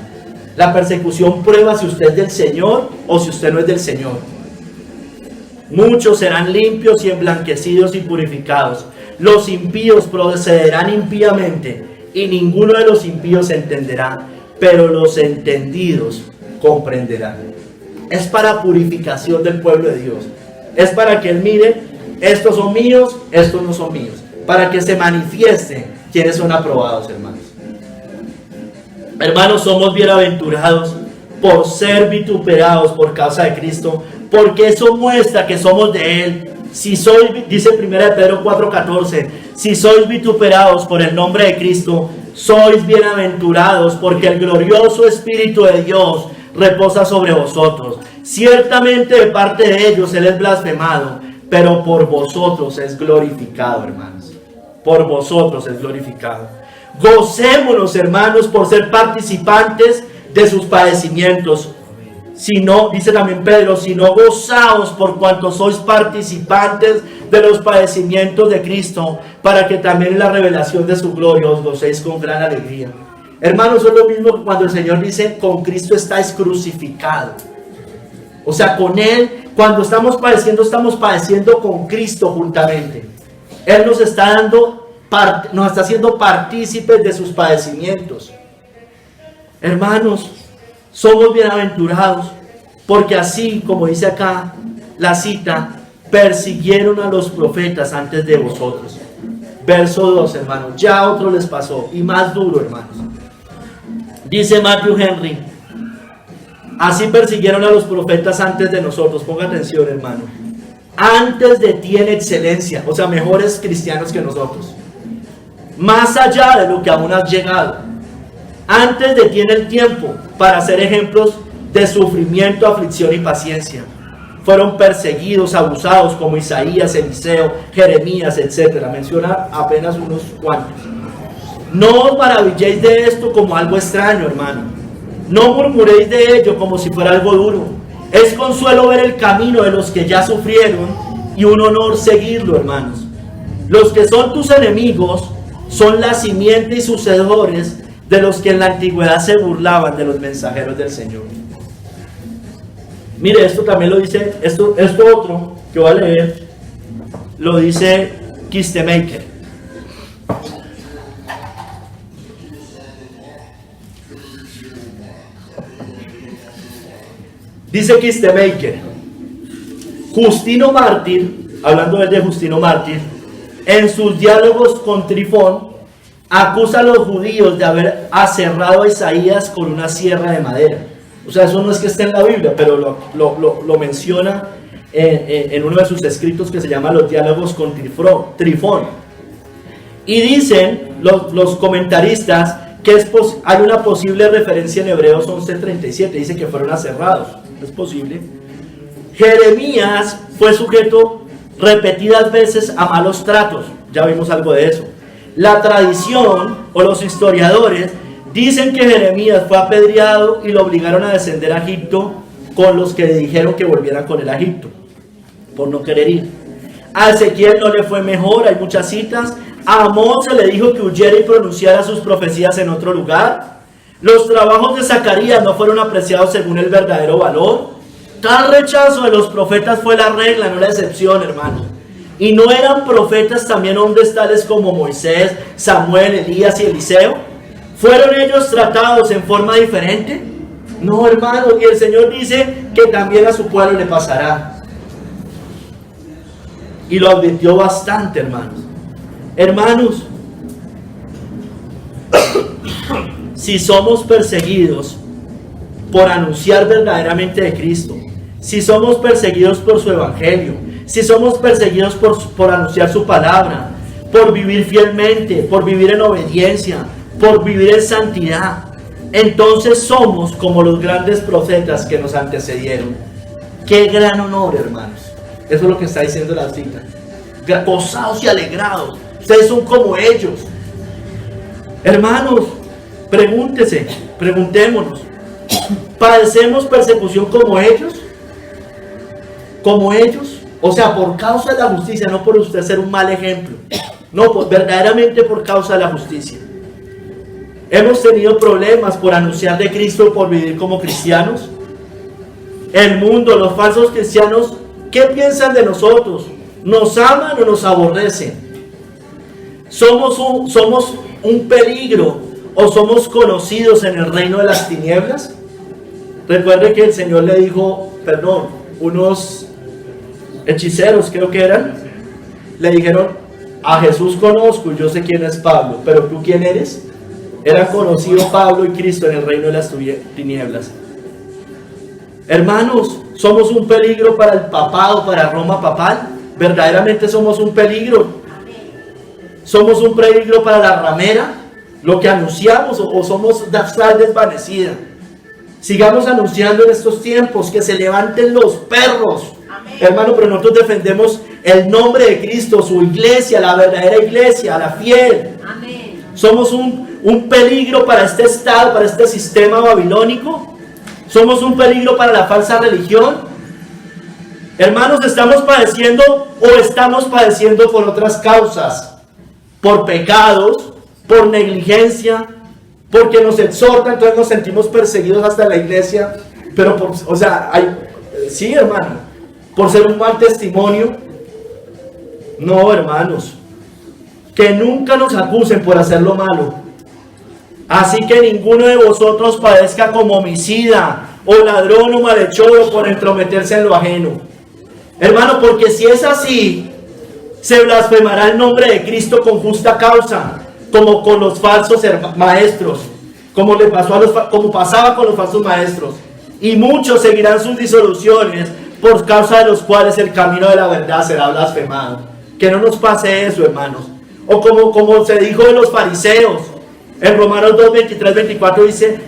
La persecución prueba si usted es del Señor o si usted no es del Señor. Muchos serán limpios y emblanquecidos y purificados. Los impíos procederán impíamente y ninguno de los impíos entenderá, pero los entendidos comprenderán. Es para purificación del pueblo de Dios. Es para que Él mire, estos son míos, estos no son míos. Para que se manifieste quienes son aprobados, hermanos. Hermanos, somos bienaventurados por ser vituperados por causa de Cristo, porque eso muestra que somos de Él. Si sois, dice 1 Pedro 4:14, si sois vituperados por el nombre de Cristo, sois bienaventurados, porque el glorioso Espíritu de Dios reposa sobre vosotros. Ciertamente de parte de ellos Él es blasfemado, pero por vosotros es glorificado, hermanos. Por vosotros es glorificado. Gocémonos, hermanos, por ser participantes de sus padecimientos. Si no, dice también Pedro, si no, gozaos por cuanto sois participantes de los padecimientos de Cristo, para que también en la revelación de su gloria os gocéis con gran alegría. Hermanos, es lo mismo que cuando el Señor dice, con Cristo estáis crucificados. O sea, con Él, cuando estamos padeciendo con Cristo juntamente. Él nos está haciendo partícipes de sus padecimientos. Hermanos, somos bienaventurados, porque así, como dice acá la cita, persiguieron a los profetas antes de vosotros. Verso 2, hermanos, ya a otros les pasó, y más duro, hermanos. Dice Matthew Henry, así persiguieron a los profetas antes de nosotros. Ponga atención, hermano. Antes de ti en excelencia, o sea, mejores cristianos que nosotros. Más allá de lo que aún has llegado. Antes de ti en el tiempo, para ser ejemplos de sufrimiento, aflicción y paciencia. Fueron perseguidos, abusados, como Isaías, Eliseo, Jeremías, etc. Menciona apenas unos cuantos. No os maravilléis de esto como algo extraño, hermano. No murmuréis de ello como si fuera algo duro. Es consuelo ver el camino de los que ya sufrieron y un honor seguirlo, hermanos. Los que son tus enemigos son la simiente y sucedores de los que en la antigüedad se burlaban de los mensajeros del Señor. Mire, esto también lo dice, esto otro que voy a leer, lo dice Kistemaker. Dice Kistemaker, Justino Mártir, hablando de Justino Mártir, en sus diálogos con Trifón, acusa a los judíos de haber aserrado a Isaías con una sierra de madera. O sea, eso no es que esté en la Biblia, pero lo menciona en uno de sus escritos que se llama Los diálogos con Trifón. Y dicen los comentaristas que hay una posible referencia en Hebreos 11:37, dice que fueron aserrados. Es posible. Jeremías fue sujeto repetidas veces a malos tratos, ya vimos algo de eso. La tradición o los historiadores dicen que Jeremías fue apedreado y lo obligaron a descender a Egipto con los que le dijeron que volviera con él a Egipto, por no querer ir. A Ezequiel no le fue mejor, hay muchas citas. A Amós se le dijo que huyera y pronunciara sus profecías en otro lugar. Los trabajos de Zacarías no fueron apreciados según el verdadero valor. Tal rechazo de los profetas fue la regla, no la excepción, hermano. ¿Y no eran profetas también hombres tales como Moisés, Samuel, Elías y Eliseo? ¿Fueron ellos tratados en forma diferente? No, hermano, y el Señor dice que también a su pueblo le pasará. Y lo advirtió bastante, hermanos. Hermanos, si somos perseguidos por anunciar verdaderamente de Cristo, si somos perseguidos por su evangelio, si somos perseguidos por anunciar su palabra, por vivir fielmente, por vivir en obediencia, por vivir en santidad, entonces somos como los grandes profetas que nos antecedieron. Qué gran honor, hermanos. Eso es lo que está diciendo la cita. Gozaos y alegrados. Ustedes son como ellos. Hermanos, preguntémonos. ¿Padecemos persecución como ellos? ¿Como ellos? O sea, por causa de la justicia, no por usted ser un mal ejemplo. No, verdaderamente por causa de la justicia. Hemos tenido problemas por anunciar de Cristo, por vivir como cristianos. El mundo, los falsos cristianos, ¿qué piensan de nosotros? ¿Nos aman o nos aborrecen? ¿Somos un peligro o somos conocidos en el reino de las tinieblas? Recuerde que el Señor le dijo, unos hechiceros creo que eran, le dijeron, a Jesús conozco y yo sé quién es Pablo, pero ¿tú quién eres? Era conocido Pablo y Cristo en el reino de las tinieblas. Hermanos, ¿somos un peligro para el papado, para Roma papal? ¿Verdaderamente somos un peligro? ¿Somos un peligro para la ramera? ¿Lo que anunciamos o somos sal desvanecida? Sigamos anunciando en estos tiempos que se levanten los perros. Amén. Hermano, pero nosotros defendemos el nombre de Cristo, su iglesia, la verdadera iglesia, la fiel. Amén. ¿Somos un peligro para este estado, para este sistema babilónico? ¿Somos un peligro para la falsa religión? Hermanos, ¿estamos padeciendo o estamos padeciendo por otras causas? Por pecados, por negligencia, porque nos exhortan, entonces nos sentimos perseguidos hasta la iglesia, pero sí, hermano, por ser un mal testimonio. No, hermanos, que nunca nos acusen por hacer lo malo. Así que ninguno de vosotros padezca como homicida, o ladrón o malhechor, o por entrometerse en lo ajeno. Hermano, porque si es así, se blasfemará el nombre de Cristo con justa causa, como con los falsos maestros, como pasaba con los falsos maestros. Y muchos seguirán sus disoluciones, por causa de los cuales el camino de la verdad será blasfemado. Que no nos pase eso, hermanos. O como se dijo de los fariseos, en Romanos 2, 23, 24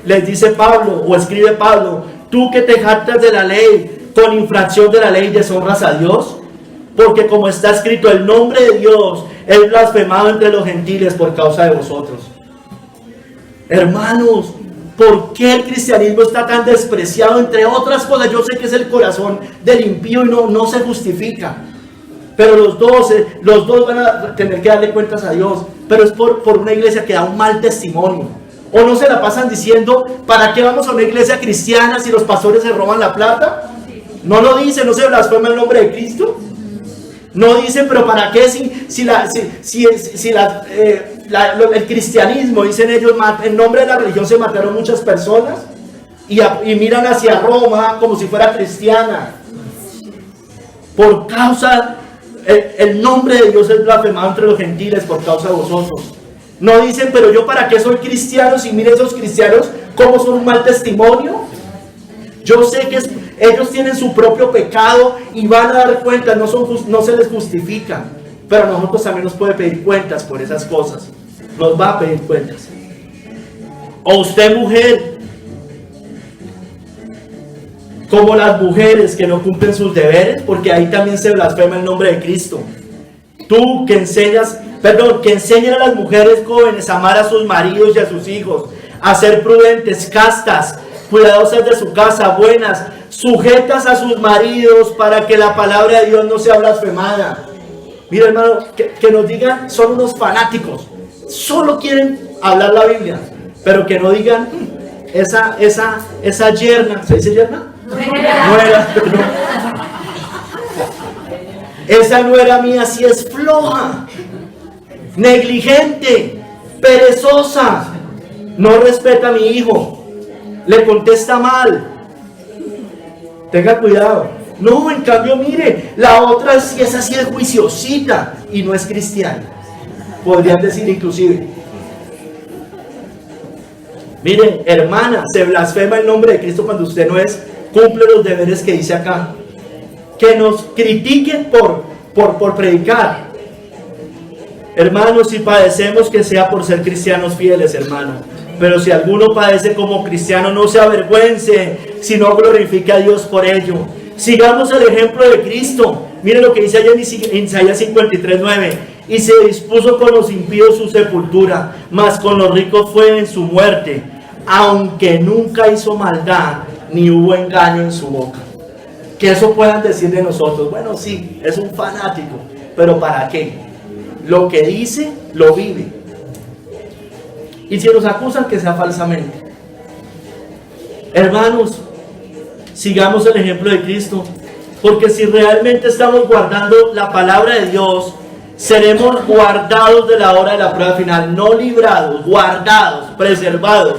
les dice Pablo, o escribe Pablo: tú que te jactas de la ley, con infracción de la ley deshonras a Dios, porque como está escrito, el nombre de Dios es blasfemado entre los gentiles por causa de vosotros. Hermanos, ¿por qué el cristianismo está tan despreciado? Entre otras cosas, yo sé que es el corazón del impío y no se justifica. Pero los dos van a tener que darle cuentas a Dios. Pero es por una iglesia que da un mal testimonio. O no se la pasan diciendo: ¿para qué vamos a una iglesia cristiana si los pastores se roban la plata? No lo dice, no se blasfema el nombre de Cristo. No dicen: pero ¿para qué el cristianismo, dicen ellos, en nombre de la religión se mataron muchas personas y miran hacia Roma como si fuera cristiana? Por causa, el nombre de Dios es blasfemado entre los gentiles por causa de vosotros. No dicen: pero yo ¿para qué soy cristiano? Si miren esos cristianos cómo son un mal testimonio. Yo sé que ellos tienen su propio pecado y van a dar cuentas, no se les justifica. Pero a nosotros también nos puede pedir cuentas por esas cosas. Nos va a pedir cuentas. O usted, mujer, como las mujeres que no cumplen sus deberes, porque ahí también se blasfema el nombre de Cristo. Tú que enseñan a las mujeres jóvenes a amar a sus maridos y a sus hijos, a ser prudentes, castas, cuidadosas de su casa, buenas, sujetas a sus maridos, para que la palabra de Dios no sea blasfemada. Mira, hermano, que nos digan: son unos fanáticos, solo quieren hablar la Biblia, pero que no digan: esa yerna, ¿se dice yerna? Nuera, esa nuera mía sí es floja, negligente, perezosa, no respeta a mi hijo, le contesta mal. Tenga cuidado. No, en cambio, mire, la otra sí es así de juiciosita y no es cristiana. Podrían decir inclusive. Miren, hermana, se blasfema el nombre de Cristo cuando usted no cumple los deberes que dice acá. Que nos critiquen por predicar. Hermanos, si padecemos, que sea por ser cristianos fieles, hermano. Pero si alguno padece como cristiano, no se avergüence, sino glorifique a Dios por ello. Sigamos el ejemplo de Cristo. Miren lo que dice allá en Isaías 53:9. Y se dispuso con los impíos su sepultura, mas con los ricos fue en su muerte, aunque nunca hizo maldad, ni hubo engaño en su boca. Que eso puedan decir de nosotros: bueno, sí, es un fanático, pero ¿para qué? Lo que dice, lo vive. Y si nos acusan, que sea falsamente. Hermanos, sigamos el ejemplo de Cristo, porque si realmente estamos guardando la palabra de Dios, seremos guardados de la hora de la prueba final. No librados, guardados, preservados.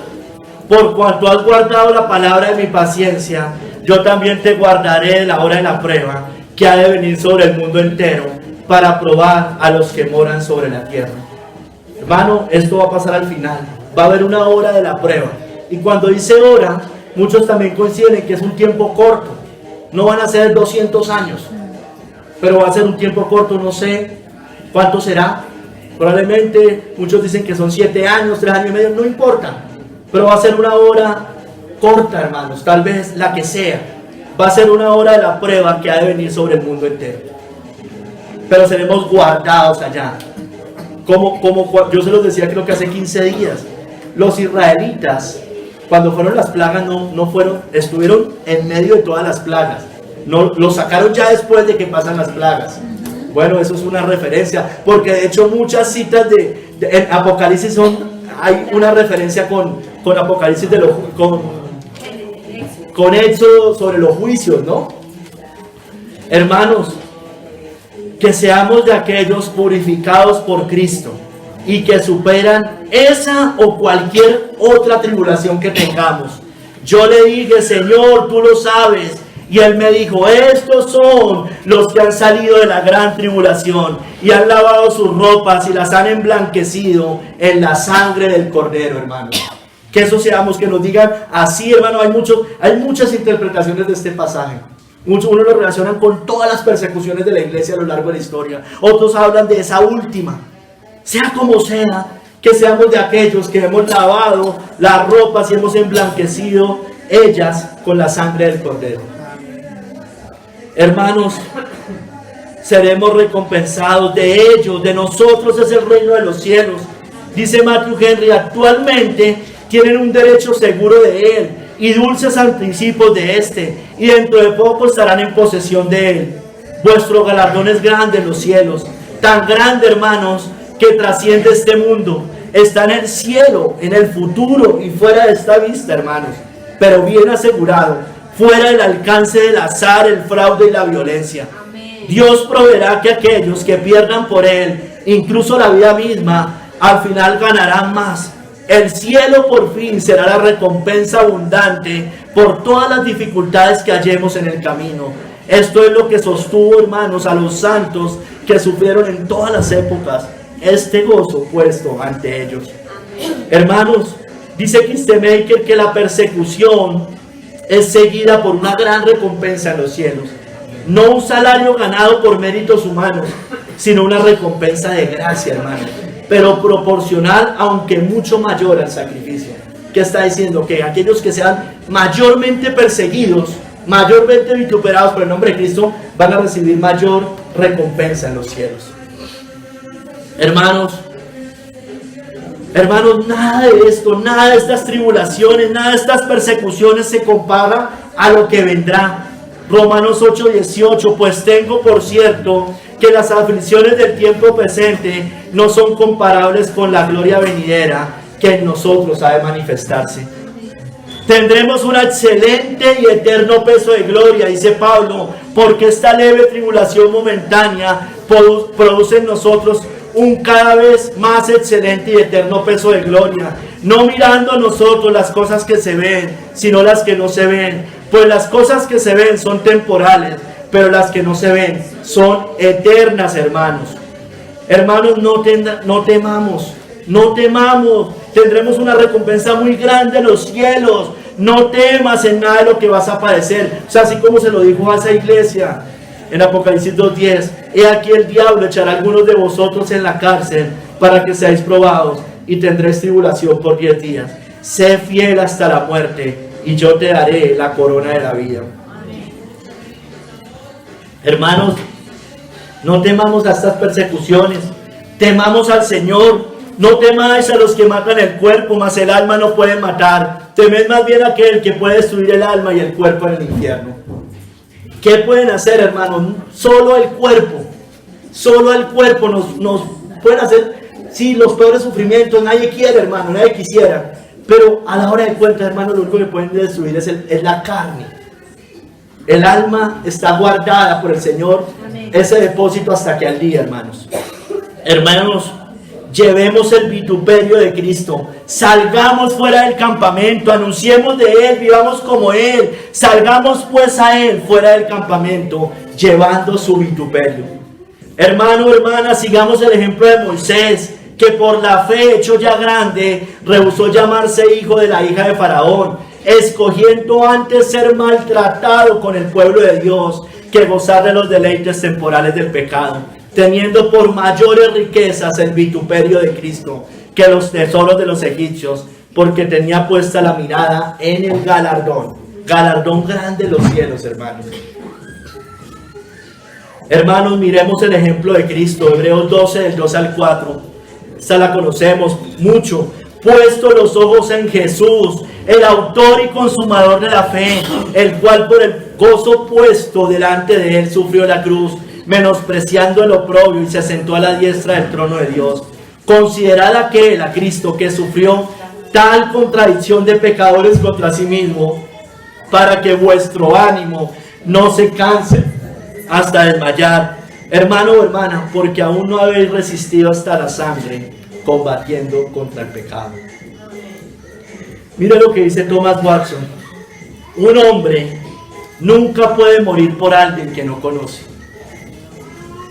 Por cuanto has guardado la palabra de mi paciencia, yo también te guardaré de la hora de la prueba, que ha de venir sobre el mundo entero, para probar a los que moran sobre la tierra. Hermano, esto va a pasar al final. Va a haber una hora de la prueba. Y cuando dice hora, muchos también coinciden en que es un tiempo corto. No van a ser 200 años, pero va a ser un tiempo corto. No sé cuánto será. Probablemente muchos dicen que son 7 años, 3 años y medio. No importa, pero va a ser una hora corta, hermanos. Tal vez la que sea. Va a ser una hora de la prueba que ha de venir sobre el mundo entero. Pero seremos guardados allá. Como yo se los decía, creo que hace 15 días, los israelitas, cuando fueron las plagas, estuvieron en medio de todas las plagas. No, los sacaron ya después de que pasan las plagas. Bueno, eso es una referencia, porque de hecho muchas citas en Apocalipsis hay una referencia con Apocalipsis con Éxodo sobre los juicios, ¿no? Hermanos, que seamos de aquellos purificados por Cristo, y que superan esa o cualquier otra tribulación que tengamos. Yo le dije, Señor, tú lo sabes. Y Él me dijo, estos son los que han salido de la gran tribulación y han lavado sus ropas y las han emblanquecido en la sangre del Cordero, hermano. Que eso seamos, que nos digan así, hermano. Hay muchas interpretaciones de este pasaje. Muchos uno lo relacionan con todas las persecuciones de la iglesia a lo largo de la historia. Otros hablan de esa última. Sea como sea, que seamos de aquellos que hemos lavado las ropas y hemos emblanquecido ellas con la sangre del Cordero. Hermanos, seremos recompensados de ellos. De nosotros es el reino de los cielos. Dice Matthew Henry, actualmente tienen un derecho seguro de él y dulces anticipos de este, y dentro de poco estarán en posesión de él. Vuestro galardón es grande en los cielos, tan grande, hermanos, que trasciende este mundo. Está en el cielo, en el futuro y fuera de esta vista, hermanos, pero bien asegurado, fuera del alcance del azar, el fraude y la violencia. Amén. Dios proveerá que aquellos que pierdan por él, incluso la vida misma, al final ganarán más. El cielo por fin será la recompensa abundante por todas las dificultades que hallemos en el camino. Esto es lo que sostuvo, hermanos, a los santos que sufrieron en todas las épocas este gozo puesto ante ellos. Hermanos, dice Kistemaker que la persecución es seguida por una gran recompensa en los cielos. No un salario ganado por méritos humanos, sino una recompensa de gracia, hermanos, pero proporcional, aunque mucho mayor al sacrificio. ¿Qué está diciendo? Que aquellos que sean mayormente perseguidos, mayormente vituperados por el nombre de Cristo, van a recibir mayor recompensa en los cielos. Hermanos, nada de esto, nada de estas tribulaciones, nada de estas persecuciones se compara a lo que vendrá. Romanos 8:18, pues tengo por cierto que las aflicciones del tiempo presente no son comparables con la gloria venidera que en nosotros ha de manifestarse. Tendremos un excelente y eterno peso de gloria, dice Pablo, porque esta leve tribulación momentánea produce en nosotros un cada vez más excelente y eterno peso de gloria, no mirando a nosotros las cosas que se ven, sino las que no se ven, pues las cosas que se ven son temporales, pero las que no se ven son eternas, hermanos. Hermanos, no temamos, tendremos una recompensa muy grande en los cielos. No temas en nada de lo que vas a padecer. O sea, así como se lo dijo a esa iglesia en Apocalipsis 2:10, he aquí el diablo echará a algunos de vosotros en la cárcel para que seáis probados y tendréis tribulación por 10 días. Sé fiel hasta la muerte y yo te daré la corona de la vida. Hermanos, no temamos a estas persecuciones, temamos al Señor. No temáis a los que matan el cuerpo, mas el alma no pueden matar. Temed más bien a aquel que puede destruir el alma y el cuerpo en el infierno. ¿Qué pueden hacer, hermanos? Solo el cuerpo nos pueden hacer, sí, los peores sufrimientos. Nadie quiere, hermano, nadie quisiera. Pero a la hora de cuentas, hermano, lo único que pueden destruir es la carne. El alma está guardada por el Señor. Amén. Ese depósito hasta que al día, hermanos. Hermanos, llevemos el vituperio de Cristo, salgamos fuera del campamento, anunciemos de Él, vivamos como Él, salgamos pues a Él fuera del campamento, llevando su vituperio. Hermano, hermana, sigamos el ejemplo de Moisés, que por la fe, hecho ya grande, rehusó llamarse hijo de la hija de Faraón, escogiendo antes ser maltratado con el pueblo de Dios, que gozar de los deleites temporales del pecado, teniendo por mayores riquezas el vituperio de Cristo que los tesoros de los egipcios, porque tenía puesta la mirada en el galardón grande de los cielos, hermanos. Hermanos, miremos el ejemplo de Cristo, Hebreos 12, del 2 al 4. Esta la conocemos mucho. Puesto los ojos en Jesús, el autor y consumador de la fe, el cual por el gozo puesto delante de él sufrió la cruz, menospreciando el oprobio, y se sentó a la diestra del trono de Dios. Considerad a Cristo, que sufrió tal contradicción de pecadores contra sí mismo, para que vuestro ánimo no se canse hasta desmayar. Hermano o hermana, porque aún no habéis resistido hasta la sangre, combatiendo contra el pecado. Mira lo que dice Thomas Watson: un hombre nunca puede morir por alguien que no conoce,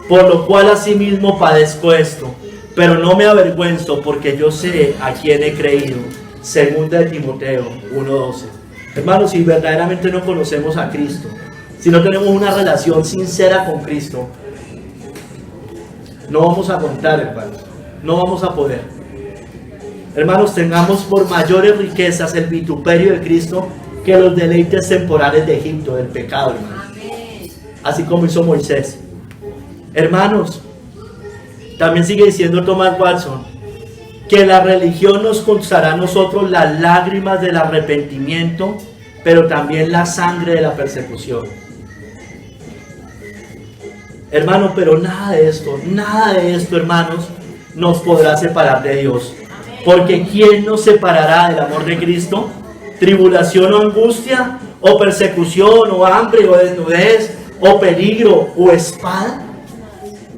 por lo cual asimismo padezco esto, pero no me avergüenzo, porque yo sé a quién he creído. Segunda de Timoteo 1:12. Hermanos, si verdaderamente no conocemos a Cristo, si no tenemos una relación sincera con Cristo, no vamos a aguantar, hermanos, no vamos a poder. Hermanos, tengamos por mayores riquezas el vituperio de Cristo que los deleites temporales de Egipto, del pecado, hermanos. Así como hizo Moisés. Hermanos, también sigue diciendo Thomas Watson que la religión nos costará a nosotros las lágrimas del arrepentimiento, pero también la sangre de la persecución. Hermanos, pero nada de esto, hermanos, nos podrá separar de Dios. Porque ¿quién nos separará del amor de Cristo? ¿Tribulación o angustia? ¿O persecución? ¿O hambre? ¿O desnudez? ¿O peligro? ¿O espada?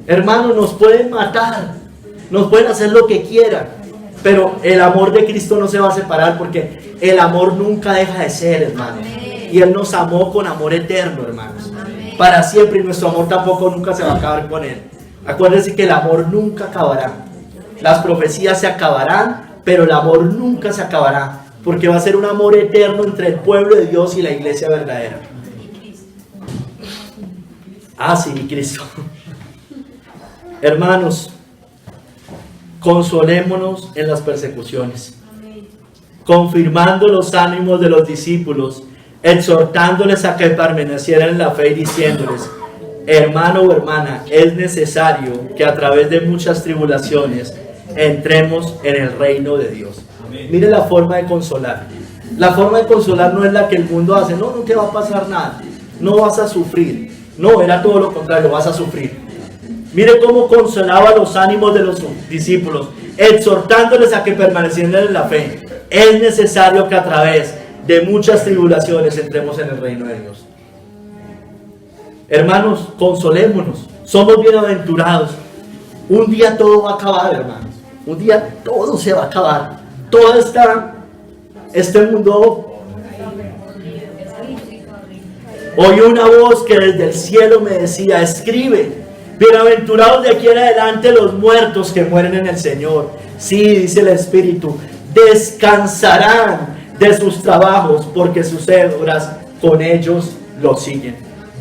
Hermanos, nos pueden matar, nos pueden hacer lo que quieran, pero el amor de Cristo no se va a separar, porque el amor nunca deja de ser, hermanos. Y Él nos amó con amor eterno, hermanos, para siempre, y nuestro amor tampoco nunca se va a acabar con Él. Acuérdense que el amor nunca acabará. Las profecías se acabarán, pero el amor nunca se acabará, porque va a ser un amor eterno entre el pueblo de Dios y la iglesia verdadera. Ah, sí, Cristo. Hermanos, consolémonos en las persecuciones, confirmando los ánimos de los discípulos, exhortándoles a que permanecieran en la fe y diciéndoles: hermano o hermana, es necesario que a través de muchas tribulaciones entremos en el reino de Dios. Mire la forma de consolar. La forma de consolar no es la que el mundo hace. No te va a pasar nada, no vas a sufrir. No, era todo lo contrario, vas a sufrir. Mire cómo consolaba los ánimos de los discípulos, exhortándoles a que permanecieran en la fe. Es necesario que a través de muchas tribulaciones entremos en el reino de Dios. Hermanos, consolémonos. Somos bienaventurados. Un día todo va a acabar, hermanos. Un día todo se va a acabar. Todo este mundo. Oí una voz que desde el cielo me decía: escribe, bienaventurados de aquí en adelante los muertos que mueren en el Señor. Sí, dice el Espíritu, descansarán de sus trabajos, porque sus obras con ellos los siguen.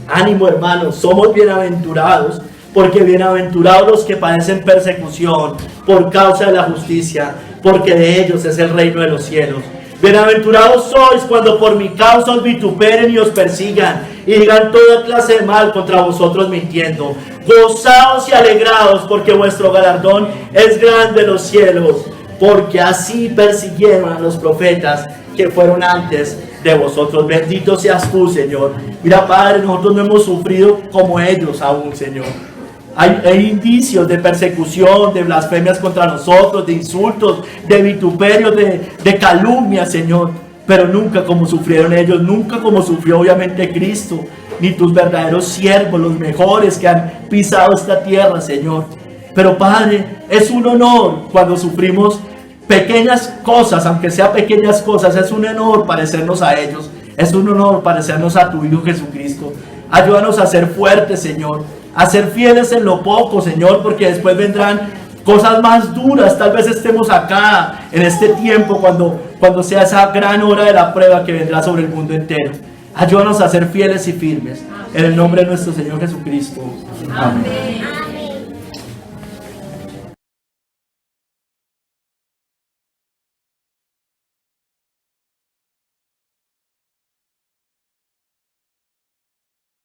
Ánimo, hermanos, somos bienaventurados, porque bienaventurados los que padecen persecución por causa de la justicia, porque de ellos es el reino de los cielos. Bienaventurados sois cuando por mi causa os vituperen y os persigan, y digan toda clase de mal contra vosotros mintiendo. Gozaos y alegraos, porque vuestro galardón es grande en los cielos, porque así persiguieron a los profetas que fueron antes de vosotros. Bendito seas tú, Señor. Mira, Padre, nosotros no hemos sufrido como ellos aún, Señor. Hay indicios de persecución, de blasfemias contra nosotros, de insultos, de vituperios, de calumnias, Señor. Pero nunca como sufrieron ellos, nunca como sufrió obviamente Cristo, ni tus verdaderos siervos, los mejores que han pisado esta tierra, Señor. Pero Padre, es un honor cuando sufrimos pequeñas cosas, aunque sean pequeñas cosas, es un honor parecernos a ellos, es un honor parecernos a tu Hijo Jesucristo. Ayúdanos a ser fuertes, Señor, a ser fieles en lo poco, Señor, porque después vendrán cosas más duras. Tal vez estemos acá en este tiempo cuando sea esa gran hora de la prueba que vendrá sobre el mundo entero. Ayúdanos a ser fieles y firmes. En el nombre de nuestro Señor Jesucristo. Amén.